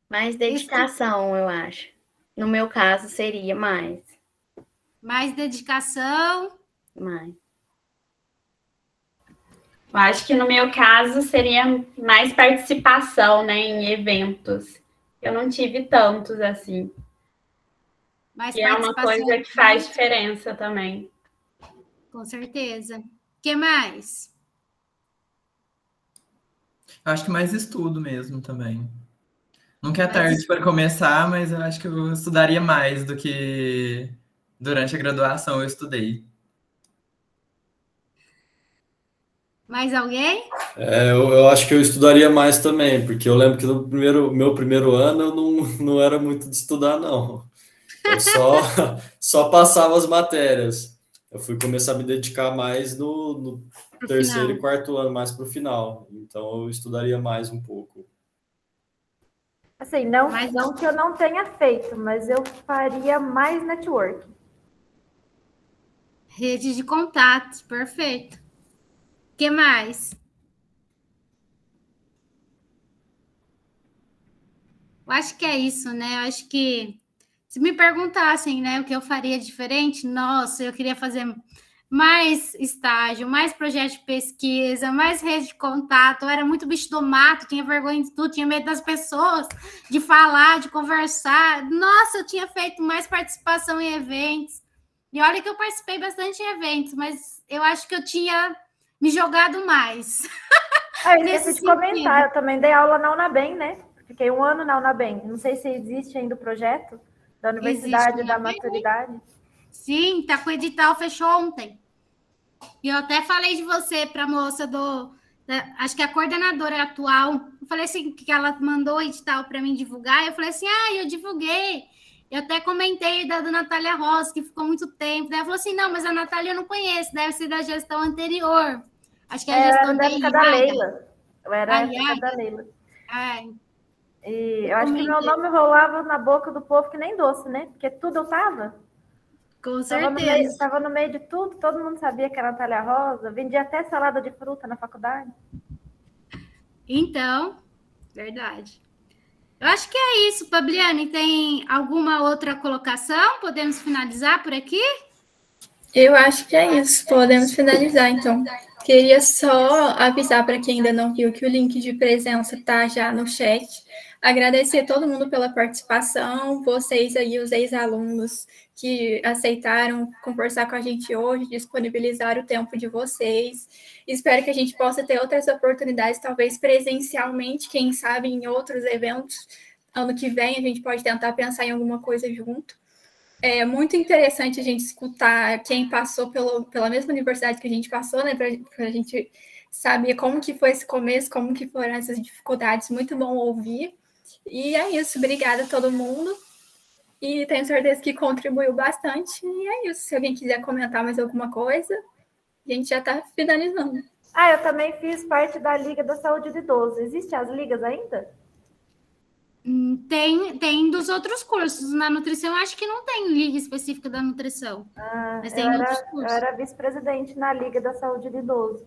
F: Mais dedicação, eu acho. No meu caso, seria mais.
C: Mais dedicação.
F: Mais. Eu acho que no meu caso seria mais participação, né, em eventos. Eu não tive tantos assim.
C: Mas
F: e é uma coisa que faz diferença também.
C: Com certeza. O que mais?
G: Eu acho que mais estudo mesmo também. Nunca é tarde para começar, mas eu acho que eu estudaria mais do que durante a graduação eu estudei.
C: Mais alguém?
H: Eu acho que eu estudaria mais também, porque eu lembro que no meu primeiro ano eu não era muito de estudar, não. Eu só passava as matérias. Eu fui começar a me dedicar mais no terceiro e quarto ano, mais para o final. Então eu estudaria mais um pouco.
E: Assim, não que eu não tenha feito, mas eu faria mais network.
C: Rede de contatos, perfeito. O que mais? Eu acho que é isso, né? Eu acho que se me perguntassem, né, o que eu faria diferente, nossa, eu queria fazer mais estágio, mais projeto de pesquisa, mais rede de contato. Eu era muito bicho do mato, tinha vergonha de tudo, tinha medo das pessoas, de falar, de conversar. Nossa, eu tinha feito mais participação em eventos. E olha que eu participei bastante em eventos, mas eu acho que eu tinha me jogado mais.
E: Eu esqueci de comentar, eu também dei aula na UNABEM, né? Fiquei 1 ano na UNABEM. Não sei se existe ainda o projeto da Universidade da Maturidade.
C: Sim, tá com o edital, fechou ontem. E eu até falei de você para a moça acho que a coordenadora atual. Eu falei assim, que ela mandou o edital para mim divulgar. Eu falei assim, eu divulguei. Eu até comentei da Natália Rosa, que ficou muito tempo. Daí ela falou assim, não, mas a Natália eu não conheço, deve ser da gestão anterior. Acho que é a gestão
E: da época da Leila. Eu era a época da Leila. E eu acho que meu nome rolava na boca do povo que nem doce, né? Porque tudo eu tava.
C: Com certeza.
E: Estava no meio de tudo, todo mundo sabia que era a Natália Rosa. Vendia até salada de fruta na faculdade.
C: Então, verdade. Eu acho que é isso, Fabiane. Tem alguma outra colocação? Podemos finalizar por aqui?
B: Eu acho que é isso. Podemos finalizar, então. Queria só avisar para quem ainda não viu que o link de presença está já no chat. Agradecer a todo mundo pela participação, vocês aí, os ex-alunos que aceitaram conversar com a gente hoje, disponibilizar o tempo de vocês. Espero que a gente possa ter outras oportunidades, talvez presencialmente, quem sabe em outros eventos. Ano que vem a gente pode tentar pensar em alguma coisa junto. É muito interessante a gente escutar quem passou pela mesma universidade que a gente passou, né, para a gente saber como que foi esse começo, como que foram essas dificuldades. Muito bom ouvir. E é isso, obrigada a todo mundo. E tenho certeza que contribuiu bastante. E é isso, se alguém quiser comentar mais alguma coisa, a gente já está finalizando.
E: Eu também fiz parte da Liga da Saúde do Idoso. Existem as ligas ainda?
C: Tem dos outros cursos. Na nutrição, acho que não tem liga específica da nutrição. Mas tem outros cursos.
E: Eu era vice-presidente na Liga da Saúde do Idoso.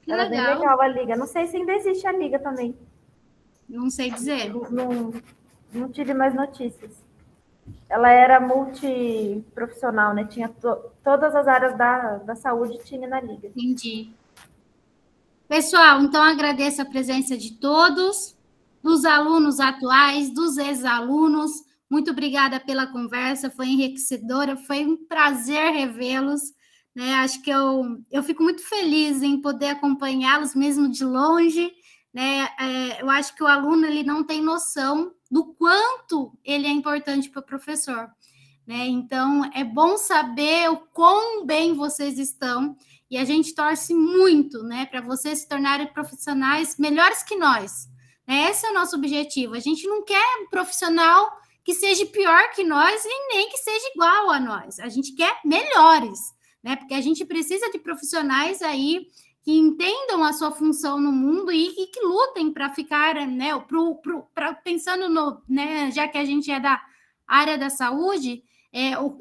C: Que
E: era
C: legal.
E: Bem legal a liga. Não sei se ainda existe a liga também.
C: Não sei dizer.
E: Não tive mais notícias. Ela era multiprofissional, né? Tinha todas as áreas da saúde tinha na liga.
C: Entendi. Pessoal, então agradeço a presença de todos, dos alunos atuais, dos ex-alunos. Muito obrigada pela conversa, foi enriquecedora, foi um prazer revê-los. Né? Acho que eu fico muito feliz em poder acompanhá-los mesmo de longe. Né? Eu acho que o aluno ele não tem noção do quanto ele é importante para o professor. Né? Então, é bom saber o quão bem vocês estão e a gente torce muito, né, para vocês se tornarem profissionais melhores que nós. Né? Esse é o nosso objetivo. A gente não quer um profissional que seja pior que nós e nem que seja igual a nós. A gente quer melhores, né? Porque a gente precisa de profissionais aí que entendam a sua função no mundo e que lutem para ficar, né, pensando no, né, já que a gente é da área da saúde,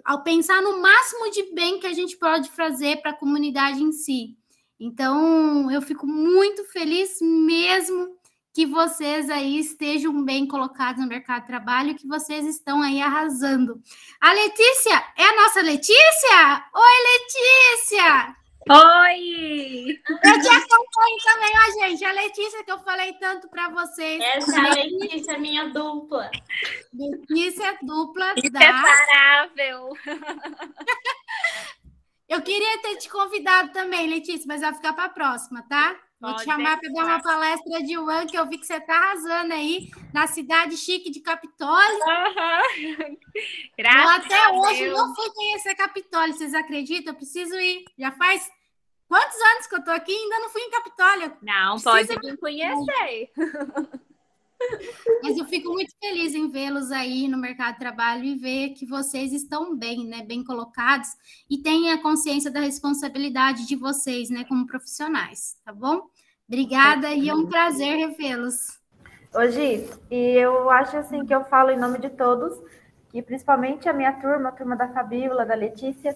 C: ao pensar no máximo de bem que a gente pode fazer para a comunidade em si. Então, eu fico muito feliz mesmo que vocês aí estejam bem colocados no mercado de trabalho, que vocês estão aí arrasando. A Letícia, é a nossa Letícia? Oi, Letícia!
K: Oi!
C: Eu te acompanho também, ó, gente. A Letícia, que eu falei tanto para vocês.
K: Essa é a Letícia, minha dupla.
C: Letícia, dupla da...
K: Inseparável.
C: Eu queria ter te convidado também, Letícia, mas vai ficar para a próxima, tá? Vou te chamar para dar uma palestra de One, que eu vi que você está arrasando aí na cidade chique de Capitólio.
K: Graças
C: eu até
K: a
C: hoje
K: Deus.
C: não fui conhecer Capitólio, vocês acreditam? Eu preciso ir. Já faz quantos anos que eu tô aqui e ainda não fui em Capitólio?
K: Não, pode vir conhecer.
C: Mas eu fico muito feliz em vê-los aí no mercado de trabalho e ver que vocês estão bem, né? Bem colocados e têm a consciência da responsabilidade de vocês, né? Como profissionais, tá bom? Obrigada e é um prazer revê-los.
E: Hoje, e eu acho assim que eu falo em nome de todos, que principalmente a minha turma, a turma da Fabíola, da Letícia,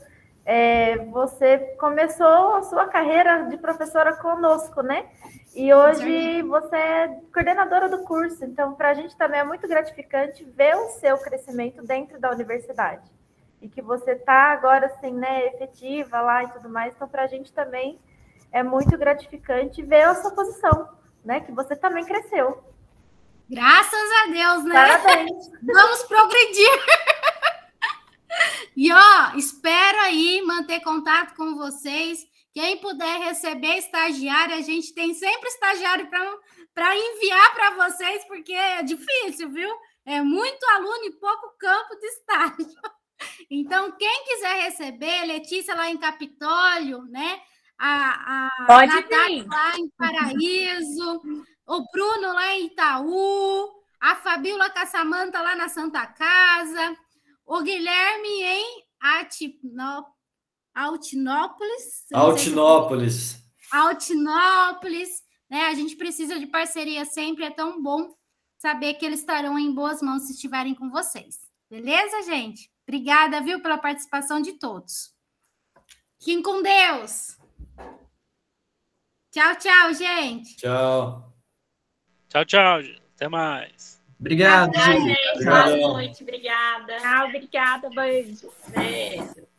E: você começou a sua carreira de professora conosco, né? E hoje você é coordenadora do curso, então para a gente também é muito gratificante ver o seu crescimento dentro da universidade. E que você está agora, assim, né, efetiva lá e tudo mais, então para a gente também é muito gratificante ver a sua posição, né? Que você também cresceu.
C: Graças a Deus, né?
E: Parabéns.
C: Vamos progredir. E, ó, espero aí manter contato com vocês. Quem puder receber estagiário, a gente tem sempre estagiário para enviar para vocês, porque é difícil, viu? É muito aluno e pouco campo de estágio. Então, quem quiser receber, Letícia lá em Capitólio, né? A Natália lá em Paraíso, o Bruno lá em Itaú, a Fabíola com a Samanta lá na Casa, o Guilherme em Altinópolis, né? A gente precisa de parceria sempre, é tão bom saber que eles estarão em boas mãos se estiverem com vocês. Beleza, gente? Obrigada, viu, pela participação de todos. Fiquem com Deus. Tchau, tchau, gente.
H: Tchau.
D: Tchau, tchau. Até mais.
G: Obrigado,
K: gente. Boa
H: Obrigadão.
K: noite. Obrigada. Tchau, obrigada. Beijo. Beijo.